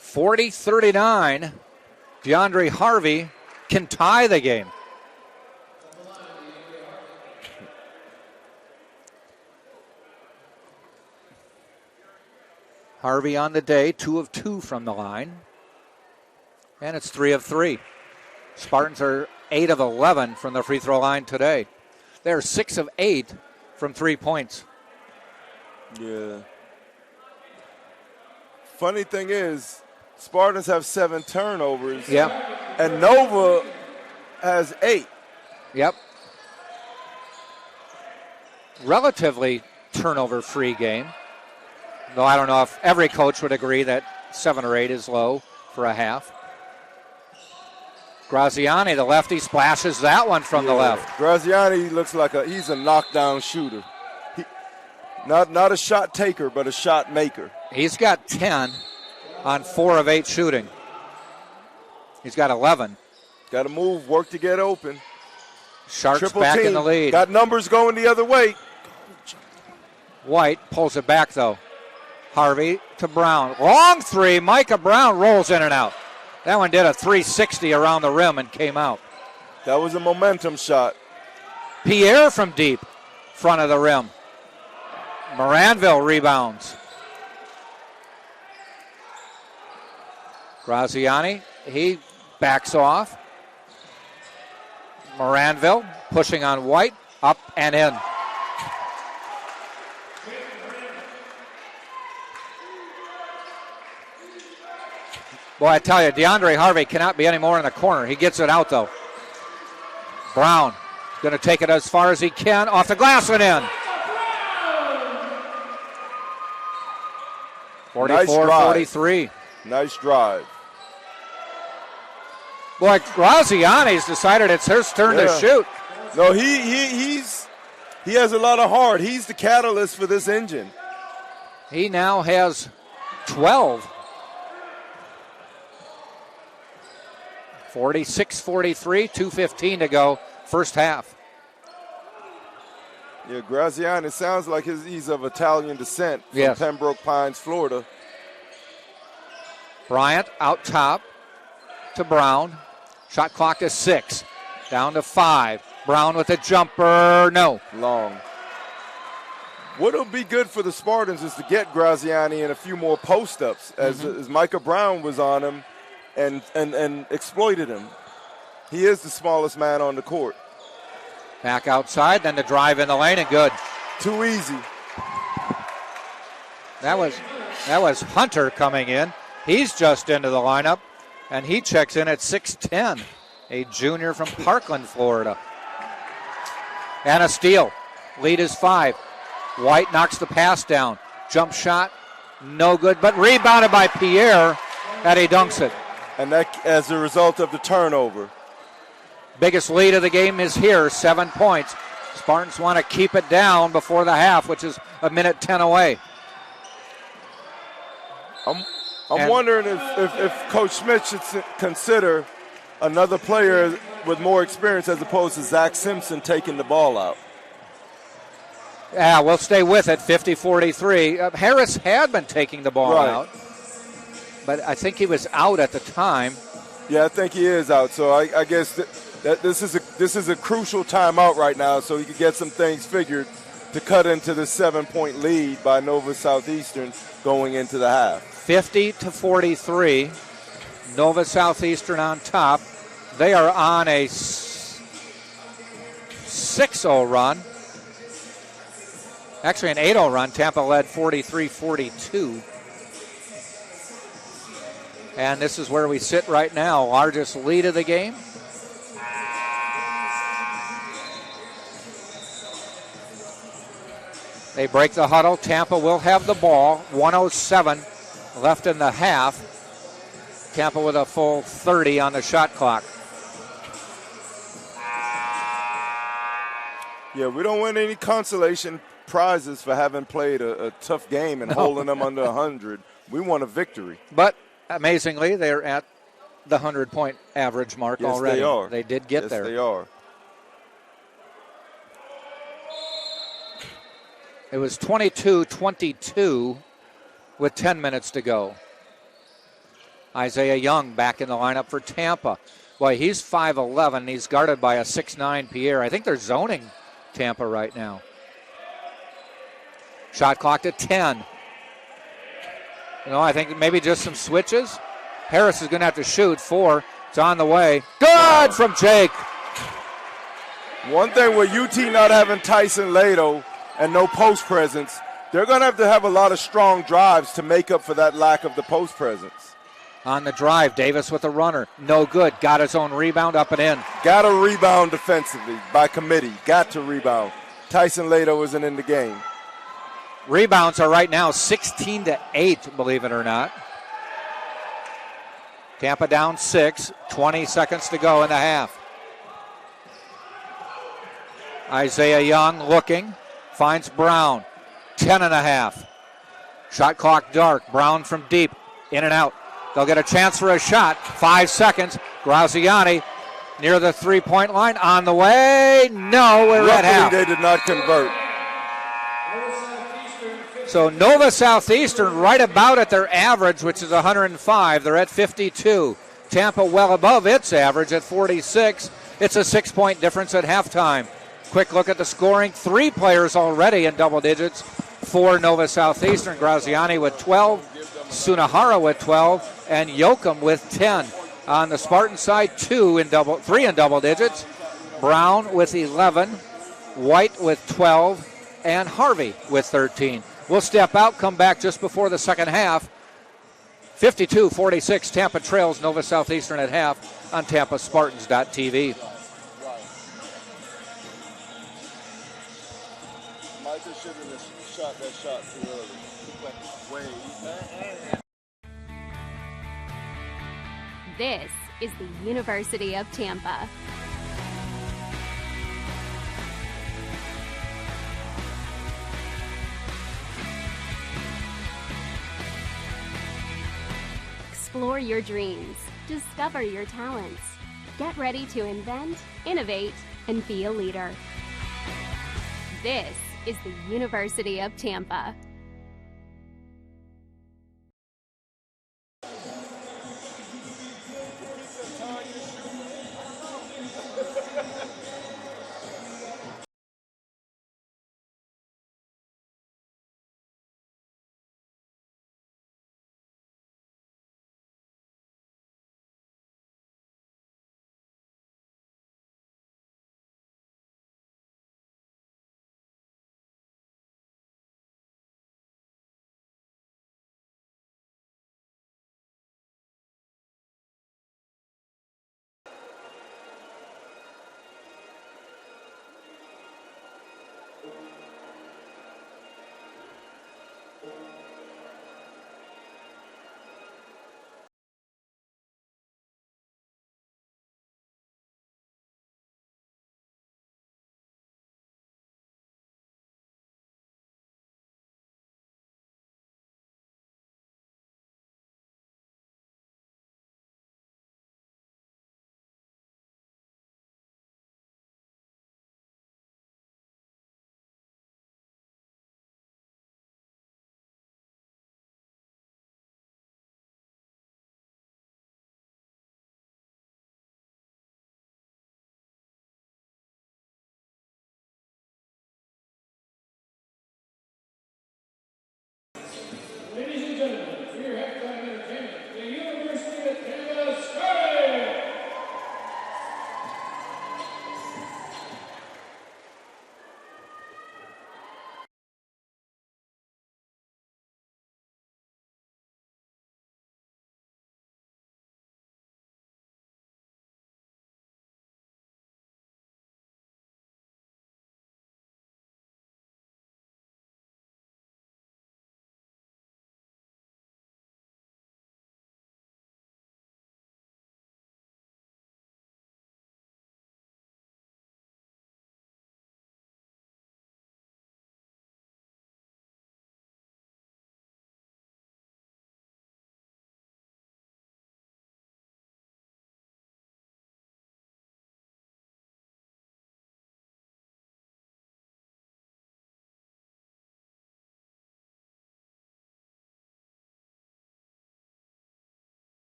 40-39, DeAndre Harvey can tie the game. Harvey on the day, 2 of 2 from the line. And it's 3 of 3. Spartans are 8 of 11 from the free throw line today. They're 6 of 8 from 3 points. Yeah. Funny thing is, Spartans have 7 turnovers. Yeah. And Nova has 8. Yep. Relatively turnover-free game. Though I don't know if every coach would agree that 7 or 8 is low for a half. Graziani, the lefty, splashes that one from the left. Graziani looks like he's a knockdown shooter. Not a shot taker, but a shot maker. He's got 10 on 4 of 8 shooting. He's got 11. Got to move, work to get open. Sharks Triple back team. in the lead. Got numbers going the other way. White pulls it back, though. Harvey to Brown. Long three. Micah Brown rolls in and out. That one did a 360 around the rim and came out. That was a momentum shot. Pierre from deep, front of the rim. Moranville rebounds. Graziani, he backs off. Moranville pushing on White, up and in. Boy, I tell you, DeAndre Harvey cannot be any more in the corner. He gets it out, though. Brown going to take it as far as he can. Off the glass and in. 44-43. Nice drive. Boy, Graziani's decided it's his turn to shoot. No, he has a lot of heart. He's the catalyst for this engine. He now has 12. 46-43, 2:15 to go, first half. Yeah, Graziani, it sounds like he's of Italian descent from Yes. Pembroke Pines, Florida. Bryant out top. to Brown. Shot clock is 6. Down to 5. Brown with a jumper. No. Long. What'll be good for the Spartans is to get Graziani in a few more post-ups as Micah Brown was on him and exploited him. He is the smallest man on the court. Back outside, then the drive in the lane, and good. Too easy. That was Hunter coming in. He's just into the lineup, and he checks in at 6'10", a junior from Parkland, Florida. And a steal. Lead is 5. White knocks the pass down. Jump shot, no good, but rebounded by Pierre, and he dunks it. And that as a result of the turnover. Biggest lead of the game is here, 7 points. Spartans want to keep it down before the half, which is a minute 10 away. I'm wondering if Coach Schmidt should consider another player with more experience as opposed to Zach Simpson taking the ball out. Yeah, we'll stay with it, 50-43. Harris had been taking the ball out, but I think he was out at the time. Yeah, I think he is out, so I guess that this is a crucial timeout right now so he could get some things figured to cut into the 7-point lead by Nova Southeastern going into the half. 50-43, Nova Southeastern on top. They are on a 6-0 run. Actually an 8-0 run. Tampa led 43-42. And this is where we sit right now. Largest lead of the game. They break the huddle. Tampa will have the ball. 1:07 left in the half. Tampa with a full 30 on the shot clock. Yeah, we don't win any consolation prizes for having played a tough game and holding them under 100. We want a victory. But amazingly, they're at the 100-point average mark already. They are. They did get there. Yes, they are. It was 22-22 with 10 minutes to go. Isaiah Young back in the lineup for Tampa. Boy, he's 5'11". He's guarded by a 6'9" Pierre. I think they're zoning Tampa right now. Shot clock at 10. I think maybe just some switches. Harris is going to have to shoot 4. It's on the way. Good from Jake. One thing with UT not having Tyson Lato and no post presence, they're going to have a lot of strong drives to make up for that lack of the post presence. On the drive, Davis with a runner. No good. Got his own rebound up and in. Got to rebound defensively by committee. Got to rebound. Tyson Lato isn't in the game. Rebounds are right now 16-8, believe it or not. Tampa down 6. 20 seconds to go in the half. Isaiah Young looking. Finds Brown. 10.5. Shot clock dark. Brown from deep. In and out. They'll get a chance for a shot. 5 seconds. Graziani near the three-point line. On the way. No, we're at half. Luckily, they did not convert. So Nova Southeastern right about at their average, which is 105. They're at 52. Tampa well above its average at 46. It's a 6-point difference at halftime. Quick look at the scoring. 3 players already in double digits for Nova Southeastern. Graziani with 12, Sunahara with 12, and Yoakum with 10. On the Spartan side, 3 in double digits. Brown with 11, White with 12, and Harvey with 13. We'll step out, come back just before the second half. 52-46, Tampa trails Nova Southeastern at half on TampaSpartans.tv. Micah shouldn't have shot that shot too early. This is the University of Tampa. Explore your dreams. Discover your talents. Get ready to invent, innovate, and be a leader. This is the University of Tampa.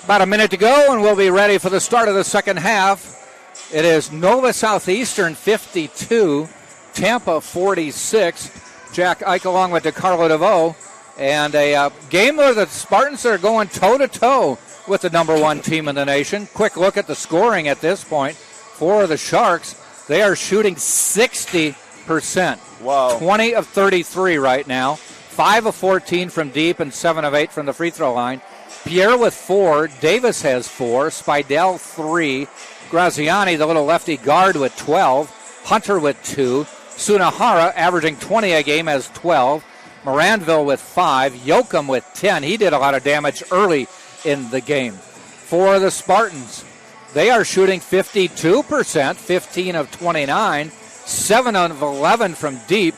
About a minute to go, and we'll be ready for the start of the second half. It is Nova Southeastern 52, Tampa 46. Jack Ike along with DeCarlo DeVoe. And a game where the Spartans are going toe-to-toe with the number one team in the nation. Quick look at the scoring at this point for the Sharks. They are shooting 60%. Wow. 20 of 33 right now. 5 of 14 from deep and 7 of 8 from the free throw line. Pierre with 4. Davis has 4. Spidel 3. Graziani, the little lefty guard, with 12. Hunter with 2. Sunahara, averaging 20 a game, has 12. Moranville with 5. Yoakum with 10. He did a lot of damage early in the game. For the Spartans, they are shooting 52%, 15 of 29, 7 of 11 from deep,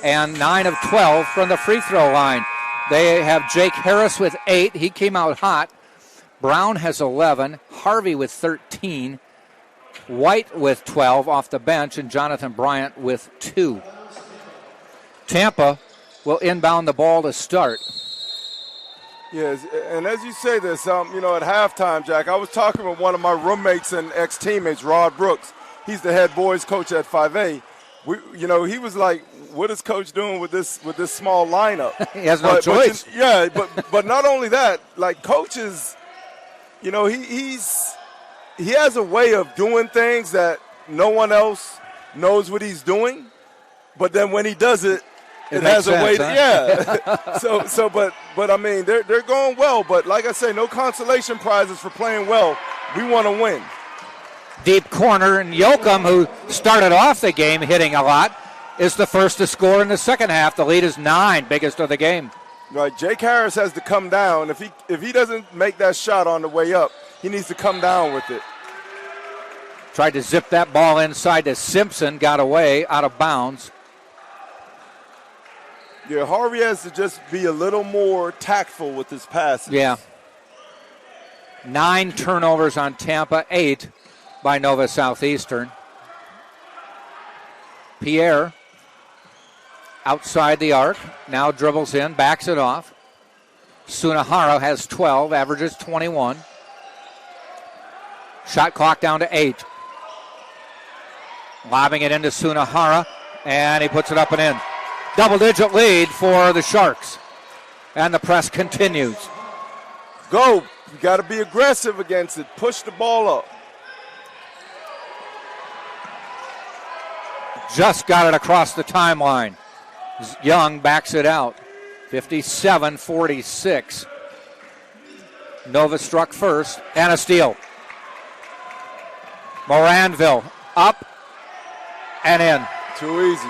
and 9 of 12 from the free throw line. They have Jake Harris with 8. He came out hot. Brown has 11. Harvey with 13. White with 12 off the bench, and Jonathan Bryant with 2. Tampa will inbound the ball to start. Yes, and as you say this, at halftime, Jack, I was talking with one of my roommates and ex-teammates, Rod Brooks. He's the head boys coach at 5A. He was like, "What is coach doing with this small lineup?" He has no choice. But not only that, like coaches, he has a way of doing things that no one else knows what he's doing. But then when he does it, it has sense, a way huh? But I mean, they're going well. But like I say, no consolation prizes for playing well. We want to win. Deep corner, and Yoakum, who started off the game hitting a lot, is the first to score in the second half. The lead is 9, biggest of the game. Right, Jake Harris has to come down. If he doesn't make that shot on the way up, he needs to come down with it. Tried to zip that ball inside to Simpson, got away, out of bounds. Yeah, Harvey has to just be a little more tactful with his passes. Yeah. 9 turnovers on Tampa, 8 by Nova Southeastern. Pierre outside the arc, now dribbles in, backs it off. Sunahara has 12, averages 21. Shot clock down to 8. Lobbing it into Sunahara, and he puts it up and in. Double-digit lead for the Sharks. And the press continues. Go. You got to be aggressive against it. Push the ball up. Just got it across the timeline. Young backs it out. 57-46. Nova struck first. And a steal. Moranville up and in. Too easy.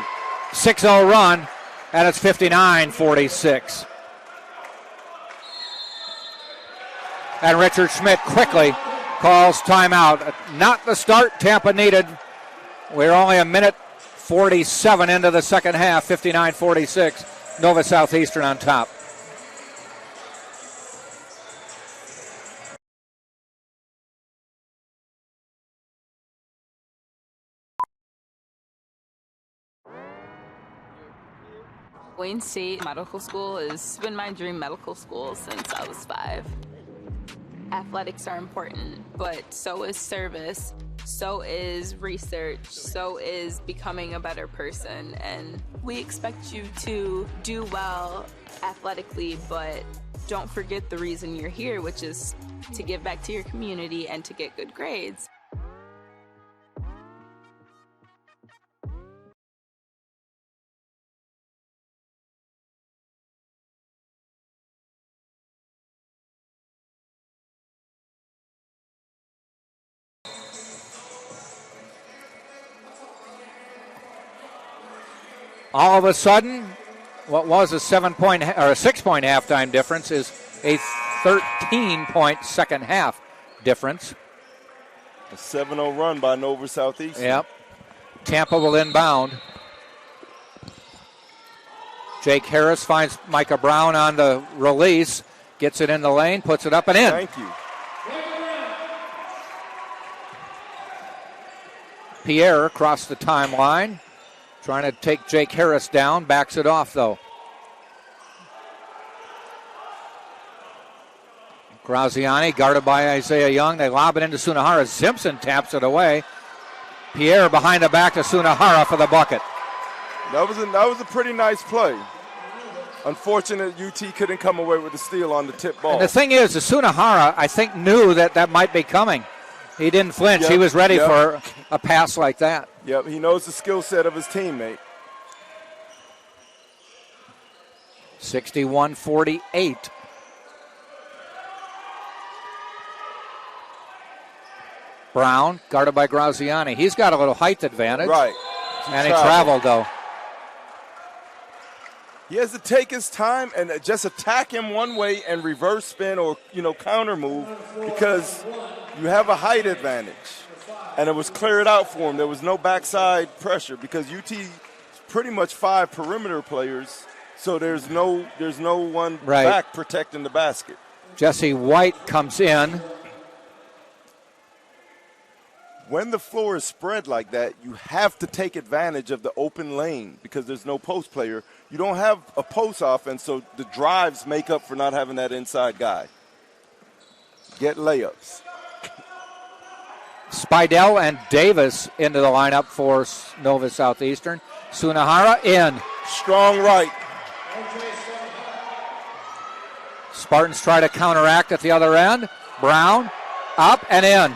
6-0 run, and it's 59-46. And Richard Schmidt quickly calls timeout. Not the start Tampa needed. We're only a minute 47 into the second half, 59-46. Nova Southeastern on top. Wayne State Medical School has been my dream medical school since I was 5. Athletics are important, but so is service, so is research, so is becoming a better person. And we expect you to do well athletically, but don't forget the reason you're here, which is to give back to your community and to get good grades. All of a sudden, what was a 6-point halftime difference is a 13-point second half difference. A 7-0 run by Nova Southeastern. Yep. Tampa will inbound. Jake Harris finds Micah Brown on the release, gets it in the lane, puts it up and in. Thank you. Pierre across the timeline. Trying to take Jake Harris down. Backs it off, though. Graziani guarded by Isaiah Young. They lob it into Sunahara. Simpson taps it away. Pierre behind the back to Sunahara for the bucket. That was a pretty nice play. Unfortunate UT couldn't come away with the steal on the tip ball. And the thing is, the Sunahara, I think, knew that might be coming. He didn't flinch. Yep, he was ready for a pass like that. Yep, he knows the skill set of his teammate. 61-48. Brown, guarded by Graziani. He's got a little height advantage. Right. And he traveled, though. He has to take his time and just attack him one way and reverse spin or, counter move because you have a height advantage. And it was cleared out for him. There was no backside pressure because UT is pretty much 5 perimeter players, so there's no one back protecting the basket. Jesse White comes in. When the floor is spread like that, you have to take advantage of the open lane because there's no post player. You don't have a post offense, so the drives make up for not having that inside guy. Get layups. Spidell and Davis into the lineup for Nova Southeastern. Sunahara in. Strong right. Spartans try to counteract at the other end. Brown up and in.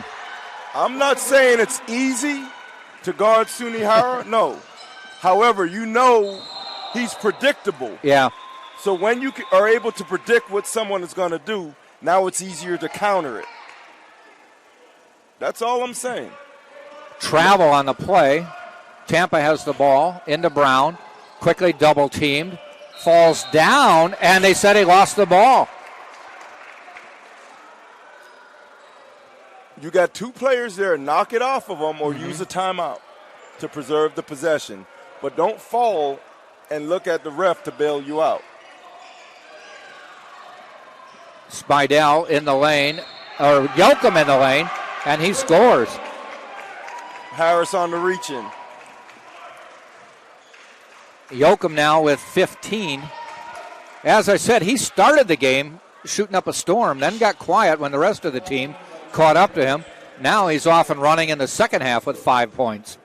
I'm not saying it's easy to guard Sunahara, no. However, he's predictable. Yeah. So when you are able to predict what someone is going to do, now it's easier to counter it. That's all I'm saying. Travel on the play. Tampa has the ball into Brown. Quickly double teamed. Falls down, and they said he lost the ball. You got 2 players there. Knock it off of them or use a timeout to preserve the possession. But don't fall and look at the ref to bail you out. Spidell in the lane, or Yoakum in the lane, and he scores. Harris on the reach in. Yoakum now with 15. As I said, he started the game shooting up a storm, then got quiet when the rest of the team caught up to him. Now he's off and running in the second half with 5 points.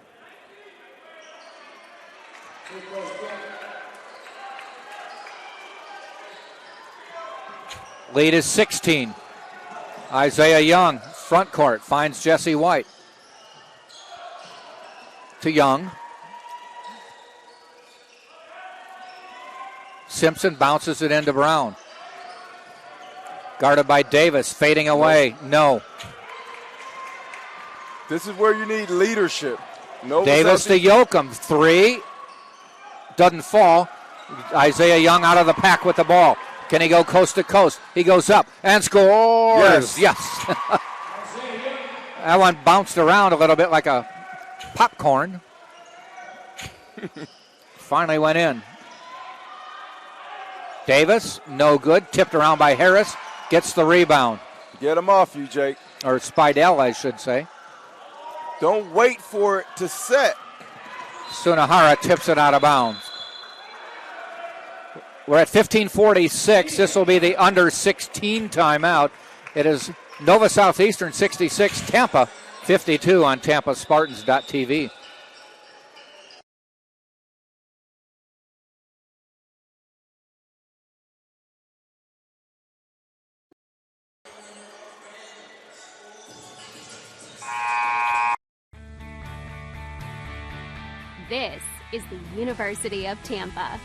Lead is 16. Isaiah Young, front court, finds Jesse White. To Young. Simpson bounces it into Brown. Guarded by Davis, fading away. No. This is where you need leadership. Davis to Yoakum. 3. Doesn't fall. Isaiah Young out of the pack with the ball. Can he go coast to coast? He goes up and scores. Yes. That one bounced around a little bit like a popcorn. Finally went in. Davis, no good. Tipped around by Harris. Gets the rebound. Get him off you, Jake. Or Spidell, I should say. Don't wait for it to set. Sunahara tips it out of bounds. We're at 15:46. This will be the under 16 timeout. It is Nova Southeastern 66, Tampa 52 on TampaSpartans.tv. This is the University of Tampa.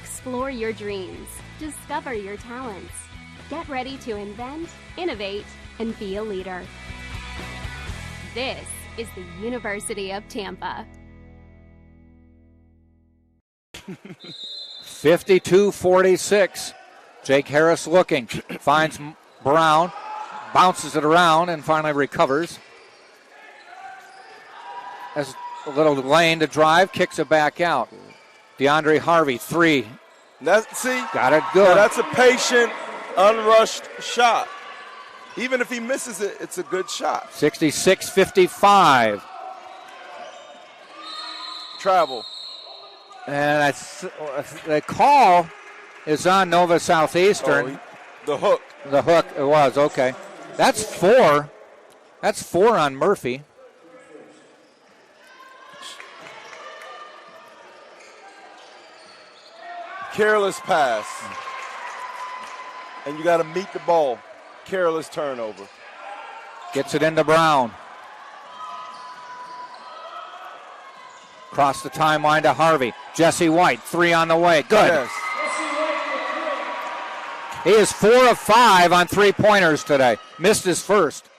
Explore your dreams. Discover your talents. Get ready to invent, innovate, and be a leader. This is the University of Tampa. 52-46. Jake Harris looking. Finds Brown. Bounces it around and finally recovers. Has a little lane to drive. Kicks it back out. DeAndre Harvey, 3. Got it good. Now that's a patient, unrushed shot. Even if he misses it, it's a good shot. 66-55. travel. And the call is on Nova Southeastern. The hook. The hook, it was, okay. That's 4. That's 4 on Murphy. Careless pass. And you got to meet the ball. Careless turnover. Gets it into Brown. Across the timeline to Harvey. Jesse White, 3 on the way. Good. Yes. He is 4 of 5 on 3-pointers today. Missed his first.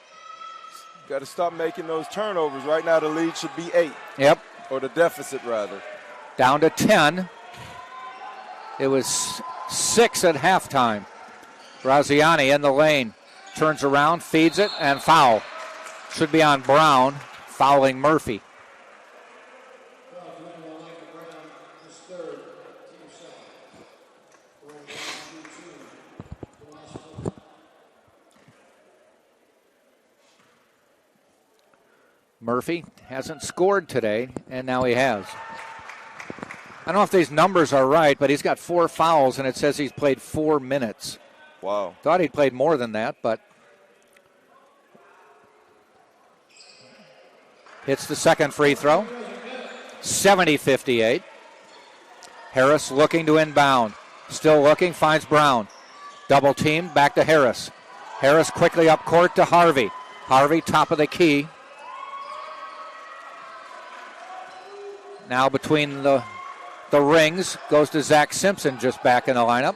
Got to stop making those turnovers. Right now the lead should be 8. Yep. Or the deficit, rather. Down to 10. It was 6 at halftime. Graziani in the lane. Turns around, feeds it, and foul. Should be on Brown, fouling Murphy. Murphy hasn't scored today, and now he has. I don't know if these numbers are right, but he's got 4 fouls, and it says he's played 4 minutes. Wow. Thought he'd played more than that, but hits the second free throw. 70-58. Harris looking to inbound. Still looking, finds Brown. Double team, back to Harris. Harris quickly up court to Harvey. Harvey, top of the key. Now between the rings, goes to Zach Simpson, just back in the lineup.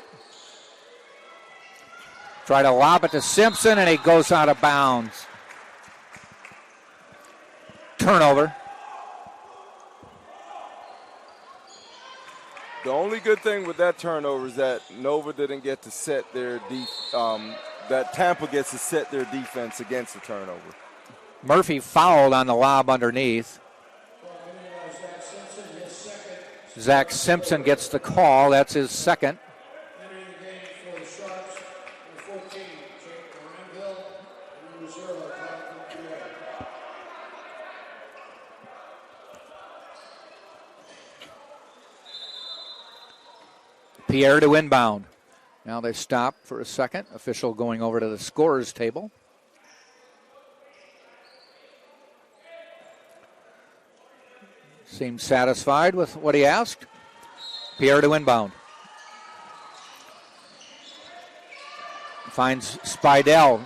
Try to lob it to Simpson, and he goes out of bounds. Turnover. The only good thing with that turnover is that Nova didn't get to set their that Tampa gets to set their defense against the turnover. Murphy fouled on the lob underneath. Zach Simpson gets the call. That's his second. Pierre to inbound. Now they stop for a second. Official going over to the scorer's table. Seems satisfied with what he asked. Pierre to inbound. Finds Spidell.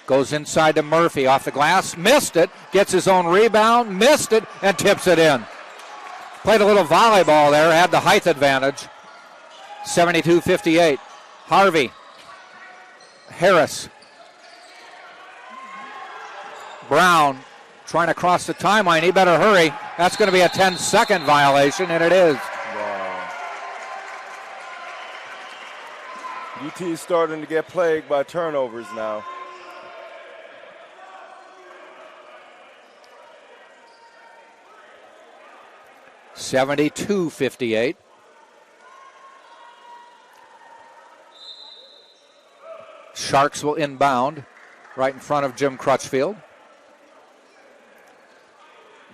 Goes inside to Murphy. Off the glass. Missed it. Gets his own rebound. Missed it. And tips it in. Played a little volleyball there. Had the height advantage. 72-58. Harvey. Harris. Brown trying to cross the timeline. He better hurry. That's going to be a 10-second violation, and it is. Wow. UT is starting to get plagued by turnovers now. (72-58). Sharks will inbound right in front of Jim Crutchfield.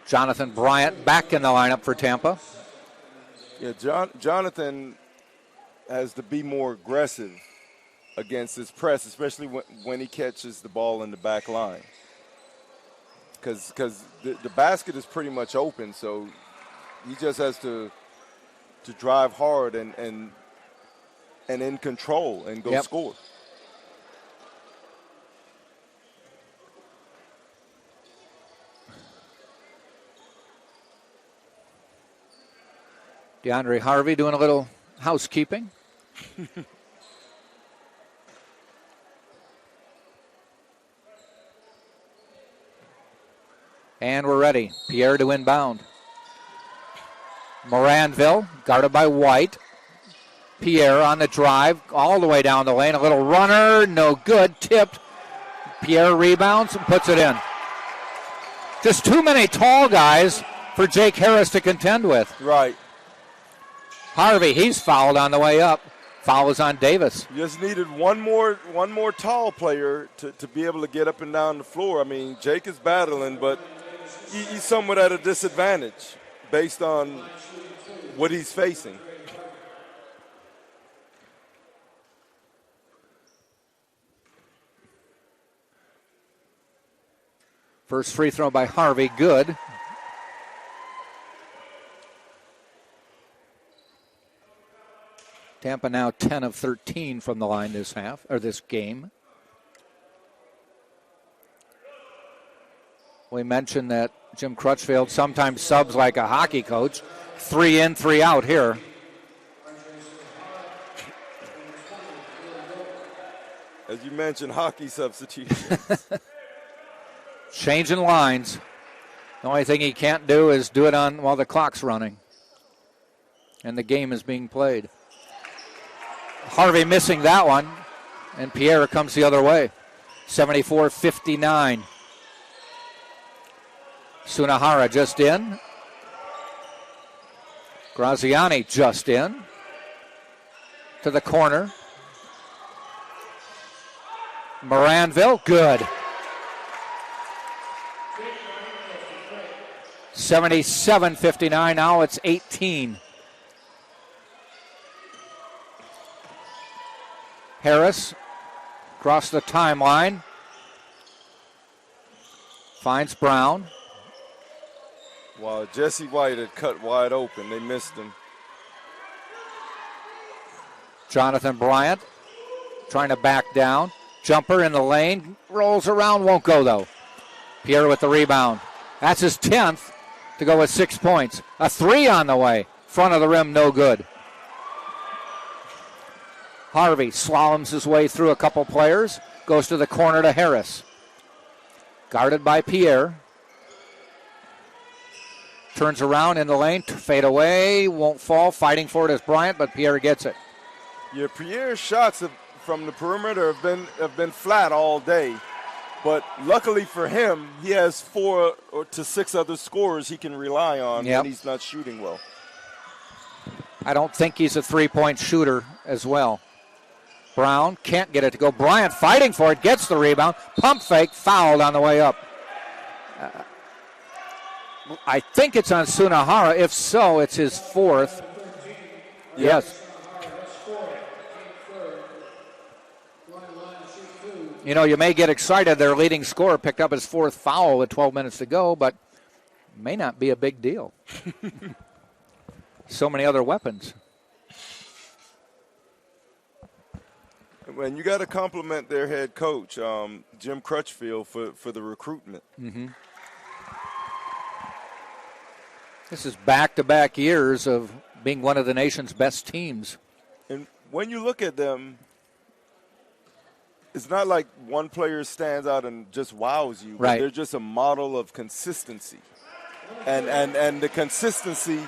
Jonathan Bryant back in the lineup for Tampa. Yeah, Jonathan has to be more aggressive against his press, especially when he catches the ball in the back line. Because the basket is pretty much open, so he just has to drive hard and in control and go score. DeAndre Harvey doing a little housekeeping. And we're ready. Pierre to inbound. Moranville, guarded by White. Pierre on the drive, all the way down the lane. A little runner, no good, tipped. Pierre rebounds and puts it in. Just too many tall guys for Jake Harris to contend with. Right. Harvey, he's fouled on the way up. Foul is on Davis. You just needed one more tall player to be able to get up and down the floor. I mean, Jake is battling, but he's somewhat at a disadvantage. based on what he's facing. First free throw by Harvey, good. Tampa now 10 of 13 from the line this game. We mentioned that Jim Crutchfield sometimes subs like a hockey coach. 3 in, 3 out here. As you mentioned, hockey substitution. Changing lines. The only thing he can't do is do it on while the clock's running and the game is being played. Harvey missing that one, and Pierre comes the other way. 74-59. Sunahara just in. Graziani just in. To the corner. Moranville, good. 77-59, now it's 18. Harris across the timeline. Finds Brown. Wow, Jesse White had cut wide open. They missed him. Jonathan Bryant trying to back down. Jumper in the lane. Rolls around, won't go though. Pierre with the rebound. That's his 10th to go with 6 points. A 3 on the way. Front of the rim, no good. Harvey slaloms his way through a couple players. Goes to the corner to Harris. Guarded by Pierre. Turns around in the lane. Fade away. Won't fall. Fighting for it is Bryant, but Pierre gets it. Yeah, Pierre's shots from the perimeter have been flat all day. But luckily for him, he has 4 to 6 other scorers he can rely on when he's not shooting well. I don't think he's a three-point shooter as well. Brown can't get it to go. Bryant fighting for it, gets the rebound. Pump fake, fouled on the way up. I think it's on Sunahara. If so, it's his 4th. Yes. You know, you may get excited. Their leading scorer picked up his 4th foul with 12 minutes to go, but may not be a big deal. So many other weapons. And you got to compliment their head coach, Jim Crutchfield, for the recruitment. Mm-hmm. This is back-to-back years of being one of the nation's best teams. And when you look at them, it's not like one player stands out and just wows you. Right. They're just a model of consistency. And the consistency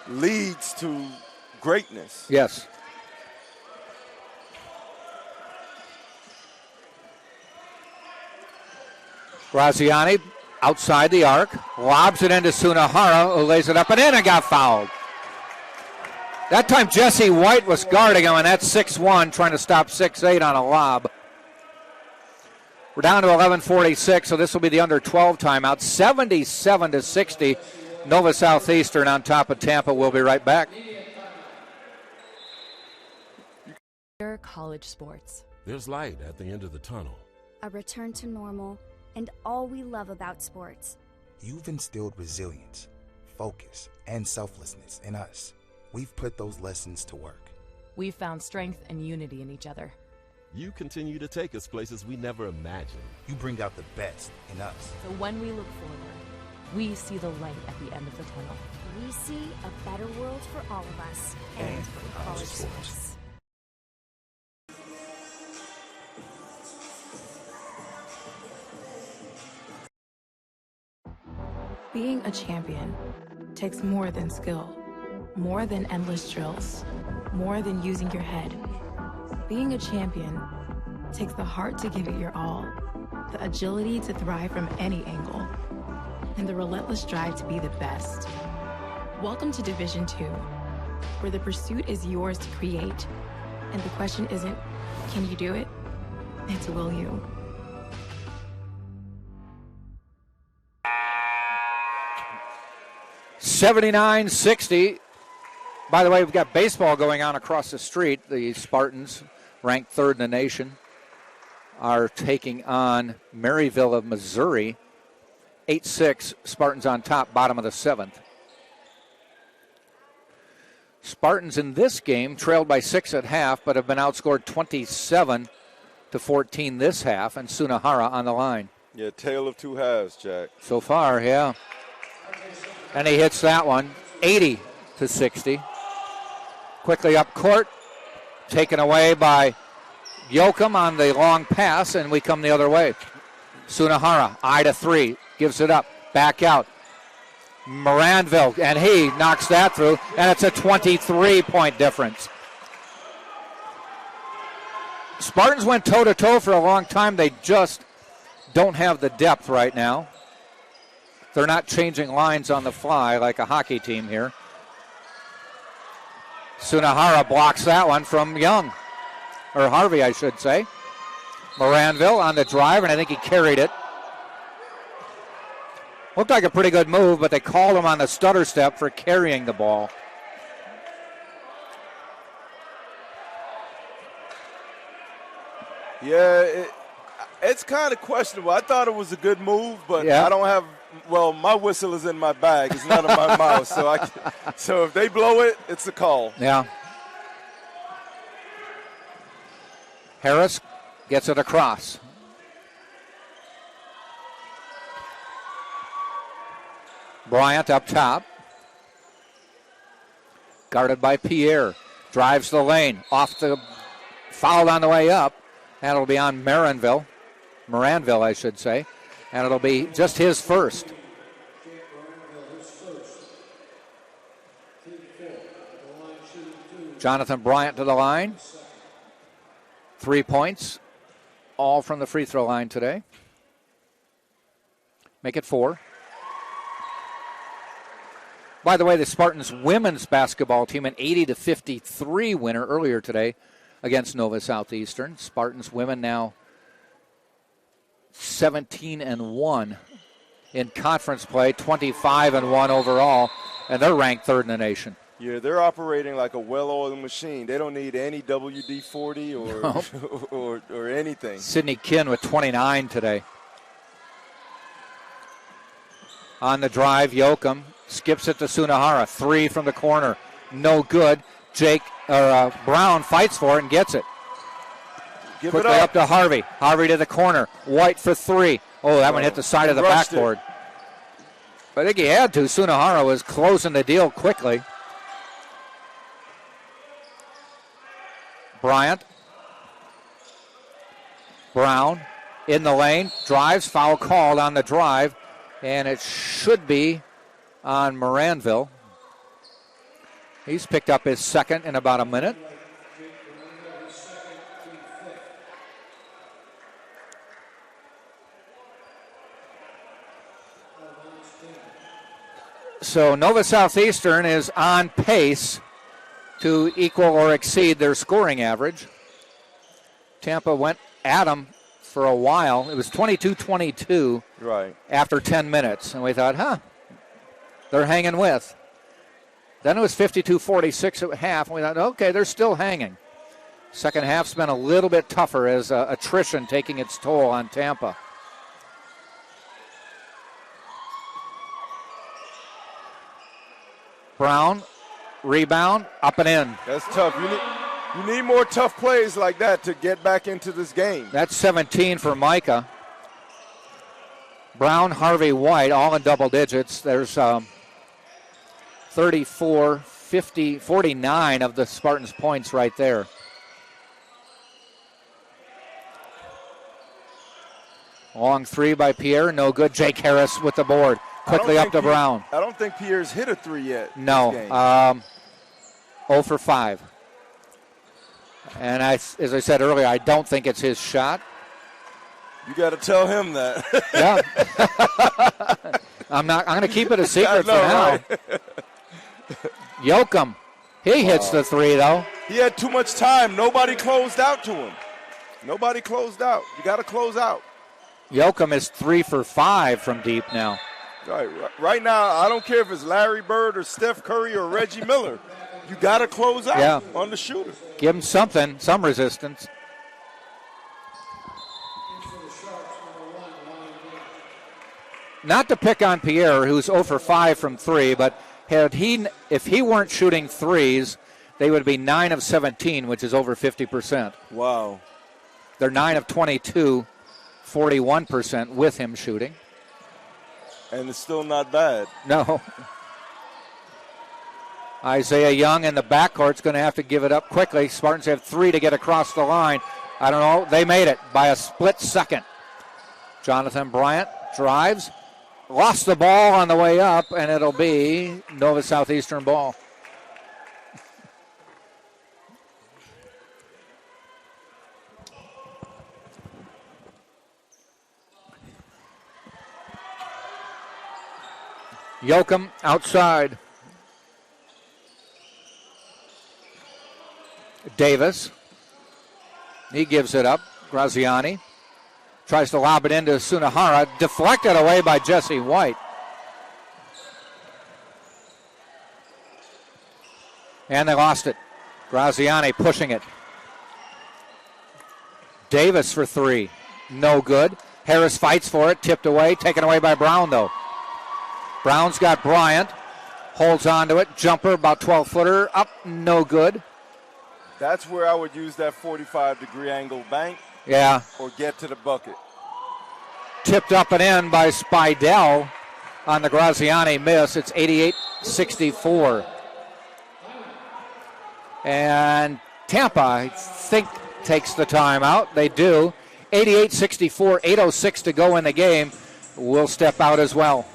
leads to greatness. Yes. Graziani outside the arc, lobs it into Sunahara, who lays it up and in and got fouled. That time Jesse White was guarding him, and that's 6'1", trying to stop 6'8" on a lob. We're down to 11:46, so this will be the under 12 timeout. 77-60, Nova Southeastern on top of Tampa. We'll be right back. College sports. There's light at the end of the tunnel. A return to normal, and all we love about sports. You've instilled resilience, focus, and selflessness in us. We've put those lessons to work. We've found strength and unity in each other. You continue to take us places we never imagined. You bring out the best in us. So when we look forward, we see the light at the end of the tunnel. We see a better world for all of us and for college sports. Being a champion takes more than skill, more than endless drills, more than using your head. Being a champion takes the heart to give it your all, the agility to thrive from any angle, and the relentless drive to be the best. Welcome to Division II, where the pursuit is yours to create, and the question isn't, can you do it? It's will you? 79-60. By the way, we've got baseball going on across the street. The Spartans, ranked 3rd in the nation, are taking on Maryville of Missouri. 8-6, Spartans on top, bottom of the 7th. Spartans in this game trailed by 6 at half, but have been outscored 27-14 this half, and Sunahara on the line. Yeah, tale of two halves, Jack. So far, yeah. And he hits that one, 80-60. Quickly up court, taken away by Yoakum on the long pass, and we come the other way. Sunahara, eye to 3, gives it up, back out. Moranville, and he knocks that through, and it's a 23-point difference. Spartans went toe-to-toe for a long time. They just don't have the depth right now. They're not changing lines on the fly like a hockey team here. Sunahara blocks that one from Young, or Harvey, I should say. Moranville on the drive, and I think he carried it. Looked like a pretty good move, but they called him on the stutter step for carrying the ball. Yeah, it's kind of questionable. I thought it was a good move, but Yeah. I don't have, well, my whistle is in my bag. It's not in my mouth. So if they blow it, it's a call. Yeah. Harris gets it across. Bryant up top. Guarded by Pierre. Drives the lane. Fouled on the way up. And it'll be on Moranville, I should say. And it'll be just his first. Jonathan Bryant to the line. 3 points. All from the free throw line today. Make it 4. By the way, the Spartans women's basketball team, an 80-53 winner earlier today against Nova Southeastern. Spartans women now 17-1 in conference play, 25-1 overall, and they're ranked 3rd in the nation. Yeah, they're operating like a well-oiled machine. They don't need any WD-40 or anything. Sydney Kinn with 29 today. On the drive, Yoakum skips it to Sunahara. 3 from the corner. No good. Brown fights for it and gets it. Quickly up to Harvey. Harvey to the corner. White for 3. Oh, that one hit the side of the backboard. I think he had to. Sunahara was closing the deal quickly. Bryant. Brown in the lane. Drives. Foul called on the drive. And it should be on Moranville. He's picked up his second in about a minute. So Nova Southeastern is on pace to equal or exceed their scoring average. Tampa went at them for a while. It was 22-22 after 10 minutes. And we thought, they're hanging with. Then it was 52-46 at half, and we thought, okay, they're still hanging. Second half's been a little bit tougher as attrition taking its toll on Tampa. Brown, rebound, up and in. That's tough. You need more tough plays like that to get back into this game. That's 17 for Micah. Brown, Harvey, White, all in double digits. There's 34, 50, 49 of the Spartans' points right there. Long 3 by Pierre, no good. Jake Harris with the board. Quickly up to Brown. I don't think Pierre's hit a 3 yet. No, 0 for 5. And as I said earlier, I don't think it's his shot. You got to tell him that. Yeah. I'm going to keep it a secret for now. Right? Yoakum, he hits the 3 though. He had too much time. Nobody closed out to him. Nobody closed out. You got to close out. Yoakum is 3 for 5 from deep now. Right now, I don't care if it's Larry Bird or Steph Curry or Reggie Miller. You got to close out on the shooter. Give him something, some resistance. Not to pick on Pierre, who's 0 for 5 from 3, but if he weren't shooting threes, they would be 9 of 17, which is over 50%. Wow. They're 9 of 22, 41% with him shooting. And it's still not bad. No. Isaiah Young in the backcourt's going to have to give it up quickly. Spartans have 3 to get across the line. I don't know. They made it by a split second. Jonathan Bryant drives. Lost the ball on the way up, and it'll be Nova Southeastern ball. Yoakum outside. Davis. He gives it up. Graziani tries to lob it into Sunahara. Deflected away by Jesse White. And they lost it. Graziani pushing it. Davis for 3. No good. Harris fights for it. Tipped away. Taken away by Brown, though. Brown's got Bryant. Holds on to it. Jumper, about 12-footer. Up. No good. That's where I would use that 45-degree angle bank. Yeah. Or get to the bucket. Tipped up and in by Spidell on the Graziani miss. It's 88-64. And Tampa, I think, takes the timeout. They do. 88-64, 8:06 to go in the game. Will step out as well.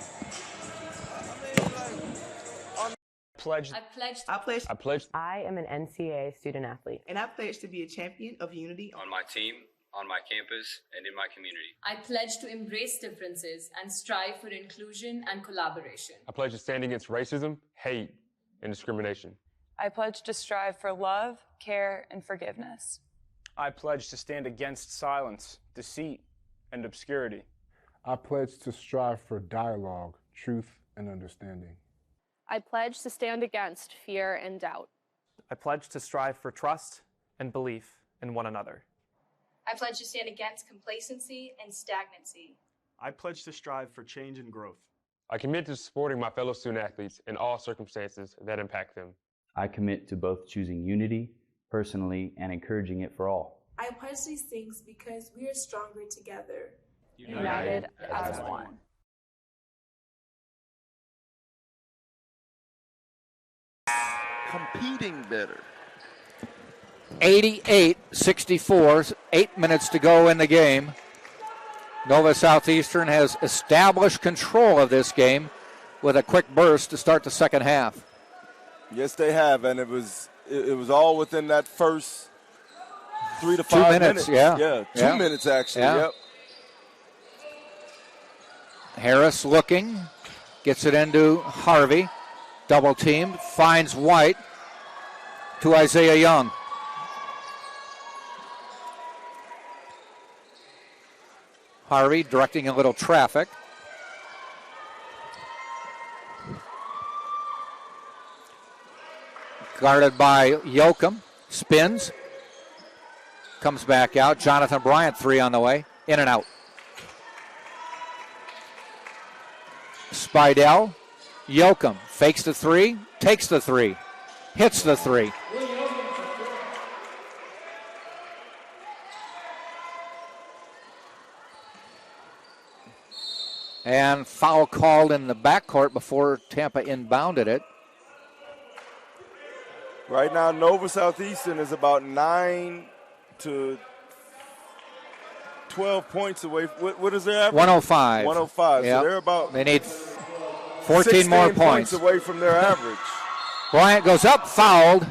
I am an NCAA student athlete. And I pledge to be a champion of unity on my team, on my campus, and in my community. I pledge to embrace differences and strive for inclusion and collaboration. I pledge to stand against racism, hate, and discrimination. I pledge to strive for love, care, and forgiveness. I pledge to stand against silence, deceit, and obscurity. I pledge to strive for dialogue, truth, and understanding. I pledge to stand against fear and doubt. I pledge to strive for trust and belief in one another. I pledge to stand against complacency and stagnancy. I pledge to strive for change and growth. I commit to supporting my fellow student athletes in all circumstances that impact them. I commit to both choosing unity personally and encouraging it for all. I pledge these things because we are stronger together. United as one. Competing better. 88-64, 8 minutes to go in the game. Nova Southeastern has established control of this game with a quick burst to start the second half. Yes, they have, and it was all within that first 3 to 5 minutes. Yeah, 2 minutes actually. Yeah. Yep. Harris looking, gets it into Harvey. Double team, finds White to Isaiah Young. Harvey directing a little traffic. Guarded by Yoakum, spins, comes back out. Jonathan Bryant, 3 on the way, in and out. Spidell, Yoakum fakes the 3, takes the 3, hits the 3. And foul called in the backcourt before Tampa inbounded it. Right now, Nova Southeastern is about 9 to 12 points away. What is their average? 105. 105. Yep. So they're about. They need 14 more points away from their average. Bryant goes up, fouled.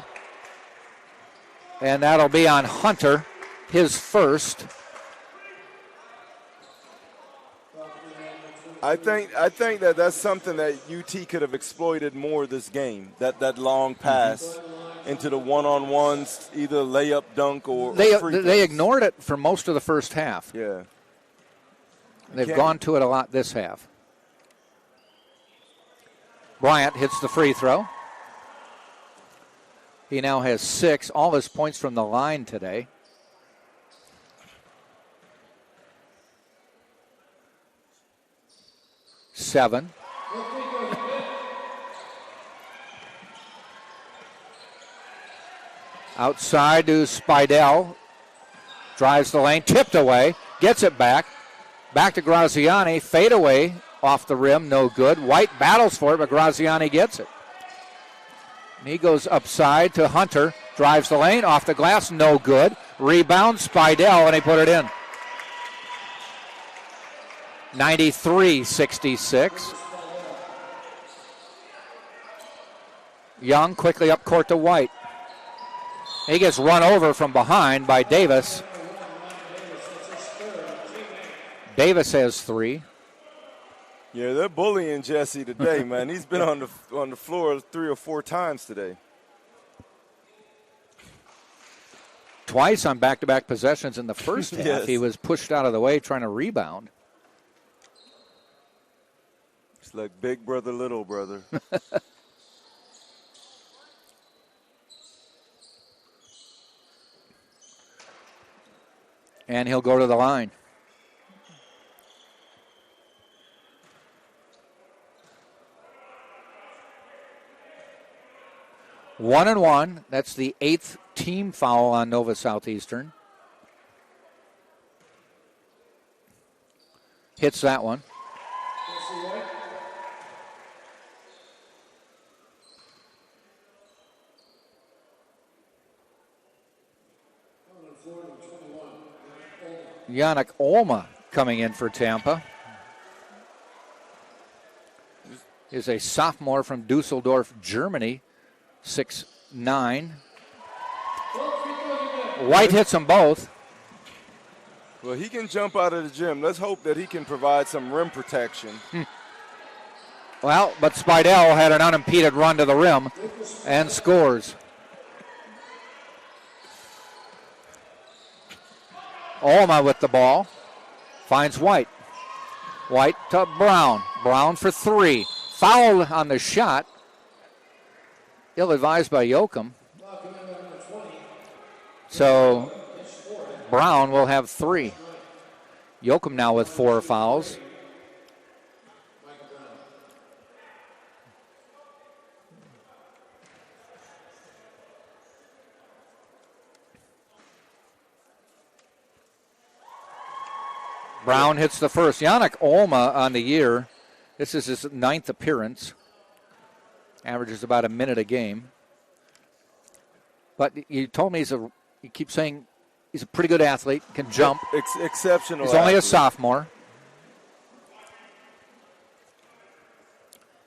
And that'll be on Hunter, his first. I think that's something that UT could have exploited more this game. That long pass into the one-on-ones, either layup, dunk, or free they ignored it for most of the first half. Yeah. They've gone to it a lot this half. Bryant hits the free throw. He now has 6, all his points from the line today. Seven. Outside to Spidell. Drives the lane, tipped away, gets it back. Back to Graziani, fade away off the rim, no good. White battles for it, but Graziani gets it. And he goes upside to Hunter, drives the lane, off the glass, no good. Rebound, Spidell, and he put it in. 93-66. Young quickly up court to White. He gets run over from behind by Davis. Davis has 3. Yeah, they're bullying Jesse today, man. He's been on the floor 3 or 4 times today. Twice on back-to-back possessions in the first half. Yes. He was pushed out of the way trying to rebound. It's like big brother, little brother. And he'll go to the line. One and one. That's the 8th team foul on Nova Southeastern. Hits that one. Yannick Olma coming in for Tampa. Is a sophomore from Dusseldorf, Germany, 6'9". White hits them both. Well, he can jump out of the gym. Let's hope that he can provide some rim protection. Well, but Spidell had an unimpeded run to the rim and scores. Olma with the ball. Finds White. White to Brown. Brown for 3. Foul on the shot. Ill-advised by Yoakum. So Brown will have 3. Yoakum now with 4 fouls. Brown hits the first. Yannick Olma on the year. This is his 9th appearance. Averages about a minute a game. But you told me you keep saying he's a pretty good athlete, can jump. Exceptional. He's only athlete. a sophomore.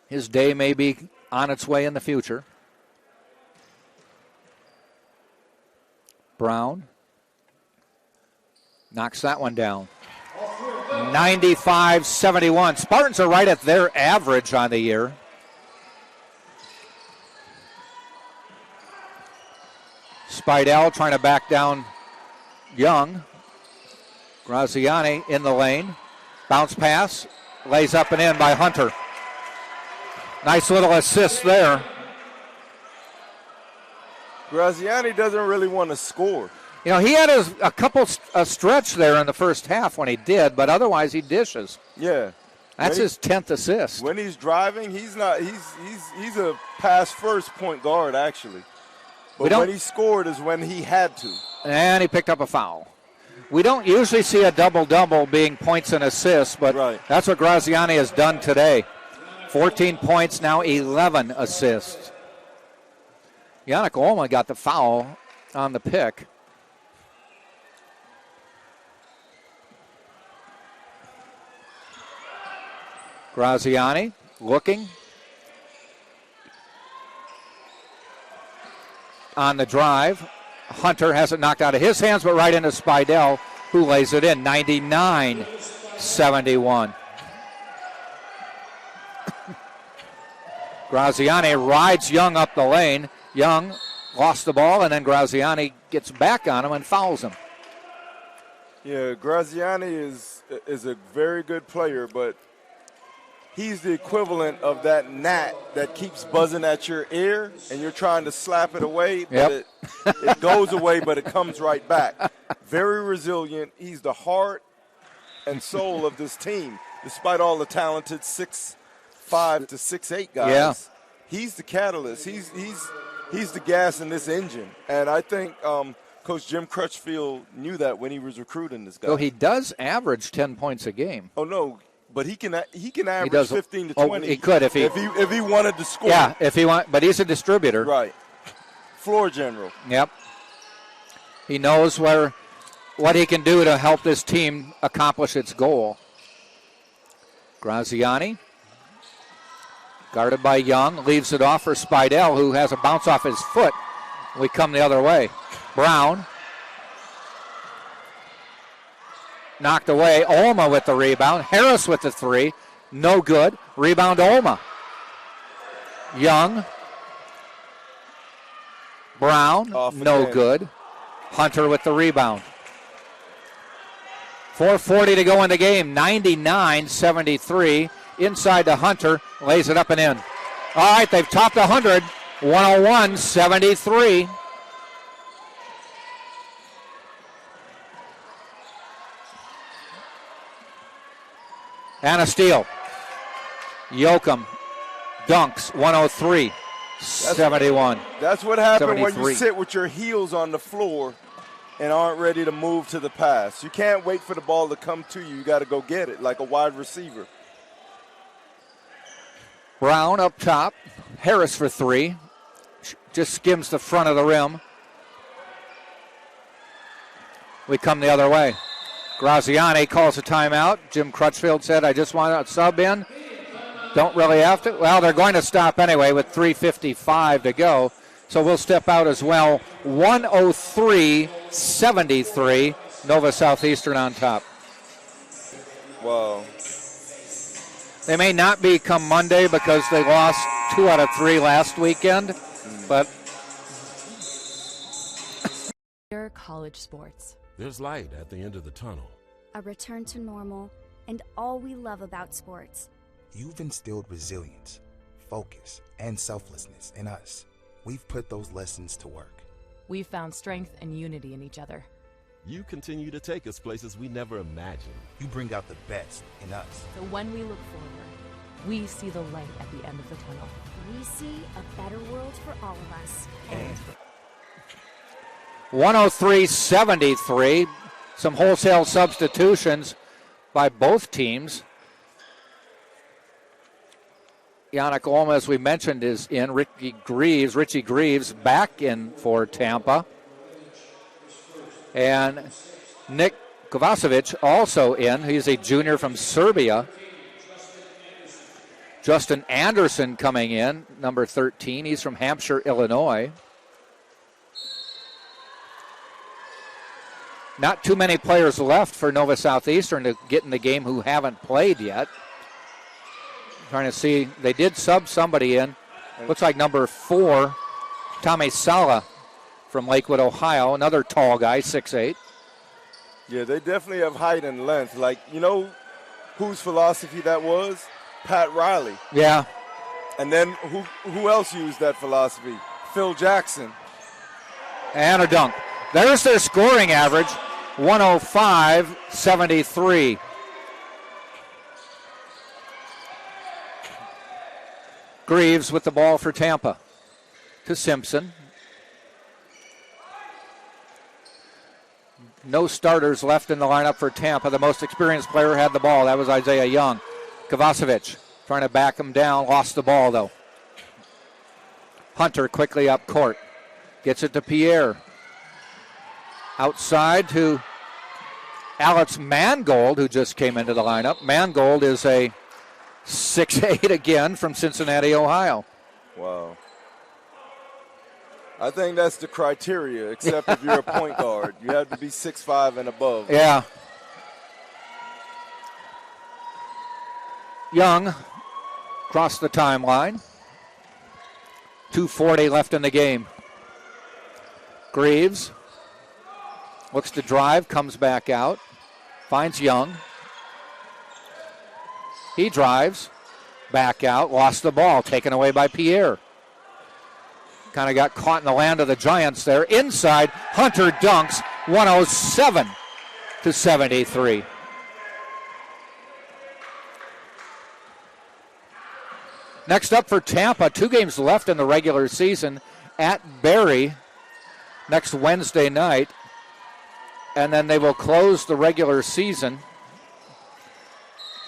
His day may be on its way in the future. Brown knocks that one down. 95-71. Spartans are right at their average on the year. Spidell trying to back down Young. Graziani in the lane. Bounce pass. Lays up and in by Hunter. Nice little assist there. Graziani doesn't really want to score. You know, he had a stretch there in the first half when he did, but otherwise he dishes. Yeah. That's his 10th assist. When he's driving, he's a pass first point guard actually. But when he scored is when he had to. And he picked up a foul. We don't usually see a double-double being points and assists, but that's what Graziani has done today. 14 points, now 11 assists. Yannick Olma got the foul on the pick. Graziani looking. On the drive. Hunter has it knocked out of his hands, but right into Spidell, who lays it in. 99-71. Graziani rides Young up the lane. Young lost the ball, and then Graziani gets back on him and fouls him. Yeah, Graziani is a very good player, but he's the equivalent of that gnat that keeps buzzing at your ear, and you're trying to slap it away, but it goes away, but it comes right back. Very resilient. He's the heart and soul of this team, despite all the talented 6'5" to 6'8" guys. Yeah. He's the catalyst. He's the gas in this engine, and I think Coach Jim Crutchfield knew that when he was recruiting this guy. So he does average 10 points a game. Oh no, but he can average 15 to 20. He could if he wanted to score. Yeah, if he want, but he's a distributor. Right. Floor general. Yep. He knows what he can do to help this team accomplish its goal. Graziani, guarded by Young, leaves it off for Spidell, who has a bounce off his foot. We come the other way. Brown. Knocked away. Olma with the rebound. Harris with the three. No good. Rebound Olma. Young. Brown. No good. Hunter with the rebound. 4:40 to go in the game. 99-73. Inside to Hunter. Lays it up and in. All right, they've topped 100. 101-73. And a steal. Yoakum dunks 103-71. That's what happens 73. when you sit with your heels on the floor and aren't ready to move to the pass. You can't wait for the ball to come to you. You got to go get it like a wide receiver. Brown up top. Harris for three. Just skims the front of the rim. We come the other way. Graziani calls a timeout. Jim Crutchfield said, I just want to sub in. Don't really have to. Well, they're going to stop anyway with 3:55 to go. So we'll step out as well. 103-73. Nova Southeastern on top. Wow. They may not be come Monday because they lost 2 out of 3 last weekend. But college sports. There's light at the end of the tunnel. A return to normal, and all we love about sports. You've instilled resilience, focus, and selflessness in us. We've put those lessons to work. We've found strength and unity in each other. You continue to take us places we never imagined. You bring out the best in us. So when we look forward, we see the light at the end of the tunnel. We see a better world for all of us. And 103-73. Some wholesale substitutions by both teams. Yannick Olma, as we mentioned, is in. Richie Greaves back in for Tampa. And Nick Kovacevic also in. He's a junior from Serbia. Justin Anderson coming in, number 13. He's from Hampshire, Illinois. Not too many players left for Nova Southeastern to get in the game who haven't played yet. Trying to see, they did sub somebody in. Looks like number 4, Tommy Sala from Lakewood, Ohio. Another tall guy, 6'8". Yeah, they definitely have height and length. Like, you know whose philosophy that was? Pat Riley. Yeah. And then who else used that philosophy? Phil Jackson. And a dunk. There's their scoring average, 105-73. Greaves with the ball for Tampa. To Simpson. No starters left in the lineup for Tampa. The most experienced player had the ball. That was Isaiah Young. Kovacevic trying to back him down. Lost the ball, though. Hunter quickly up court. Gets it to Pierre. Outside to Alex Mangold, who just came into the lineup. Mangold is a 6'8" again from Cincinnati, Ohio. Wow. I think that's the criteria, except if you're a point guard. You have to be 6'5" and above. Yeah. Young crossed the timeline. 2:40 left in the game. Greaves looks to drive, comes back out, finds Young. He drives, Back out, lost the ball, taken away by Pierre. Kind of got caught in the land of the Giants there. Inside, Hunter dunks, 107-73. Next up for Tampa, 2 games left in the regular season at Barrie next Wednesday night. And then they will close the regular season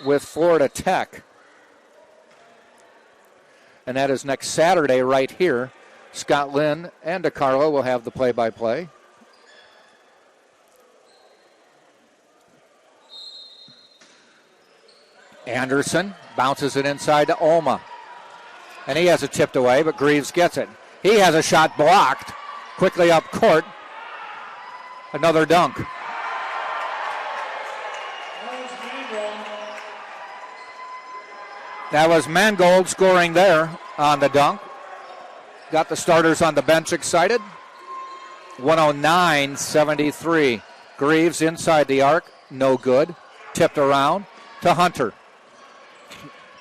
with Florida Tech. And that is next Saturday right here. Scott Lynn and DeCarlo will have the play-by-play. Anderson bounces it inside to Olma. And he has it tipped away, but Greaves gets it. He has a shot blocked. Quickly up court. Another dunk. That was Mangold scoring there on the dunk. Got the starters on the bench excited. 109-73. Greaves inside the arc. No good. Tipped around to Hunter.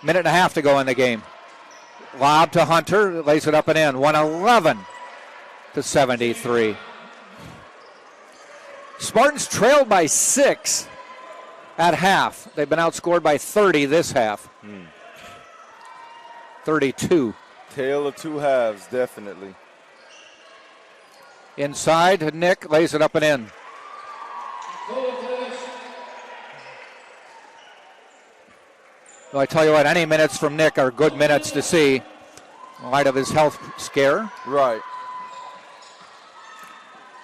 Minute and a half to go in the game. Lob to Hunter. Lays it up and in. 111-73. Spartans trailed by 6 at half. They've been outscored by 30 this half. 32. Tale of two halves, definitely. Inside, Nick lays it up and in. Well, I tell you what, any minutes from Nick are good minutes to see in light of his health scare. Right.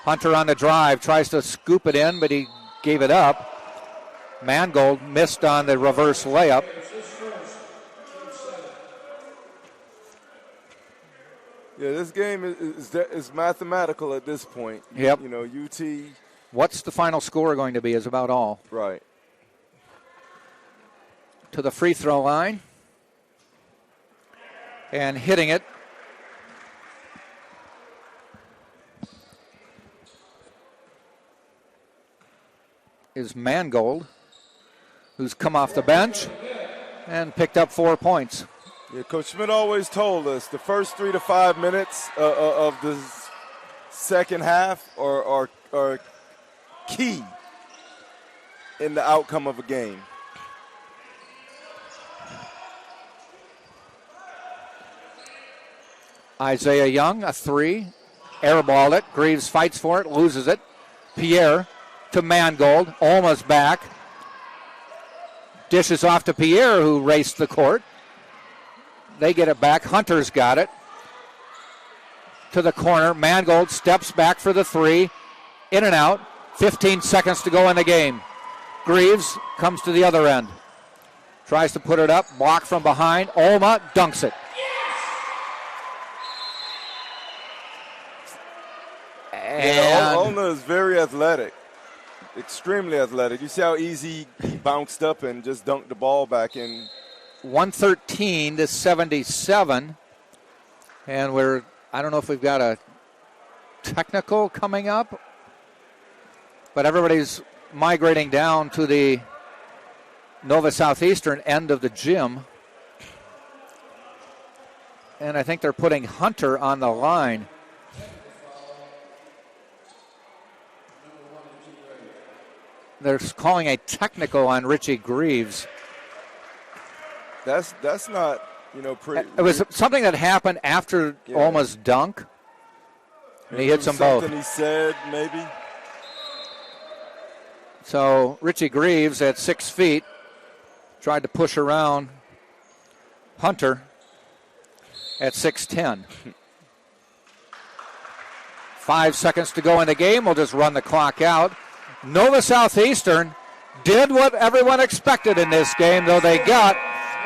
Hunter on the drive, tries to scoop it in, but he gave it up. Mangold missed on the reverse layup. Yeah, this game is mathematical at this point. Yep. You know, UT. What's the final score going to be is about all. Right. To the free throw line. And hitting it. Is Mangold, who's come off the bench and picked up 4 points. Yeah, Coach Schmidt always told us the first 3 to 5 minutes of the second half are key in the outcome of a game. Isaiah Young, a 3. Airballed it. Greaves fights for it, loses it. Pierre to Mangold. Almost back. Dishes off to Pierre, who raced the court. They get it back. Hunter's got it. To the corner. Mangold steps back for the 3. In and out. 15 seconds to go in the game. Greaves comes to the other end. Tries to put it up. Block from behind. Olma dunks it. Yeah, Olma is very athletic. Extremely athletic. You see how easy he bounced up and just dunked the ball back in. 113-77. And I don't know if we've got a technical coming up, but everybody's migrating down to the Nova Southeastern end of the gym. And I think they're putting Hunter on the line. They're calling a technical on Richie Greaves. That's not, pretty. It was something that happened after Olma's dunk. And he hits them both. Something he said, maybe. So Richie Greaves at 6 feet tried to push around Hunter at 6'10". 5 seconds to go in the game. We'll just run the clock out. Nova Southeastern did what everyone expected in this game, though they got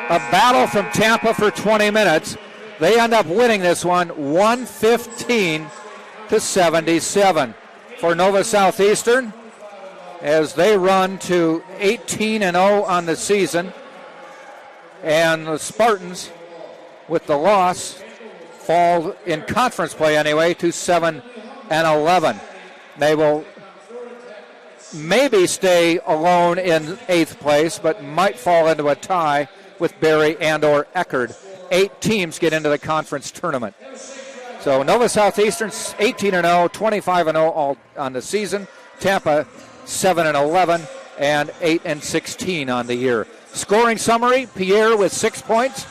a battle from Tampa for 20 minutes. They end up winning this one 115-77 for Nova Southeastern as they run to 18-0 on the season. And the Spartans, with the loss, fall in conference play anyway to 7-11. They will maybe stay alone in 8th place, but might fall into a tie with Berry and or Eckerd. 8 teams get into the conference tournament. So Nova Southeastern 18-0, 25-0 all on the season. Tampa 7-11 and 8-16 on the year. Scoring summary: Pierre with 6 points.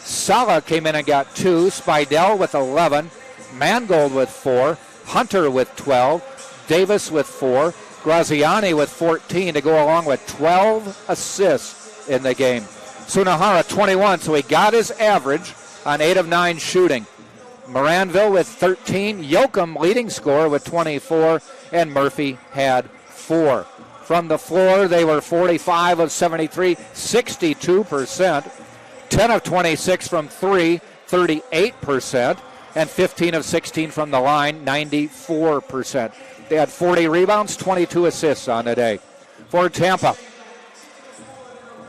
Sala came in and got 2. Spidell with 11. Mangold with 4. Hunter with 12. Davis with 4. Graziani with 14 to go along with 12 assists in the game. Sunahara 21, so he got his average on 8 of 9 shooting. Moranville with 13. Yoakum leading scorer with 24. And Murphy had 4. From the floor, they were 45 of 73, 62%. 10 of 26 from 3, 38%. And 15 of 16 from the line, 94%. They had 40 rebounds, 22 assists on the day. For Tampa,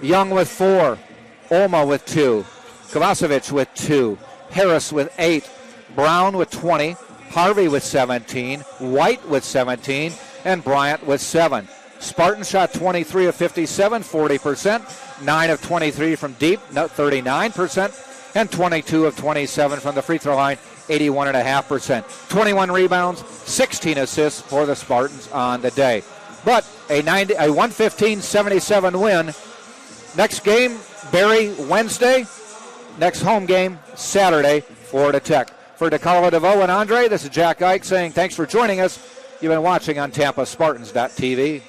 Young with 4, Olma with 2, Kovacevic with 2, Harris with 8, Brown with 20, Harvey with 17, White with 17, and Bryant with 7. Spartans shot 23 of 57, 40%, 9 of 23 from deep, 39%, and 22 of 27 from the free throw line, 81.5%. 21 rebounds, 16 assists for the Spartans on the day. But a 115-77 win. Next game, Berry Wednesday. Next home game, Saturday, Florida Tech. For DeCarlo, DeVoe, and Andre, this is Jack Ike saying thanks for joining us. You've been watching on TampaSpartans.tv.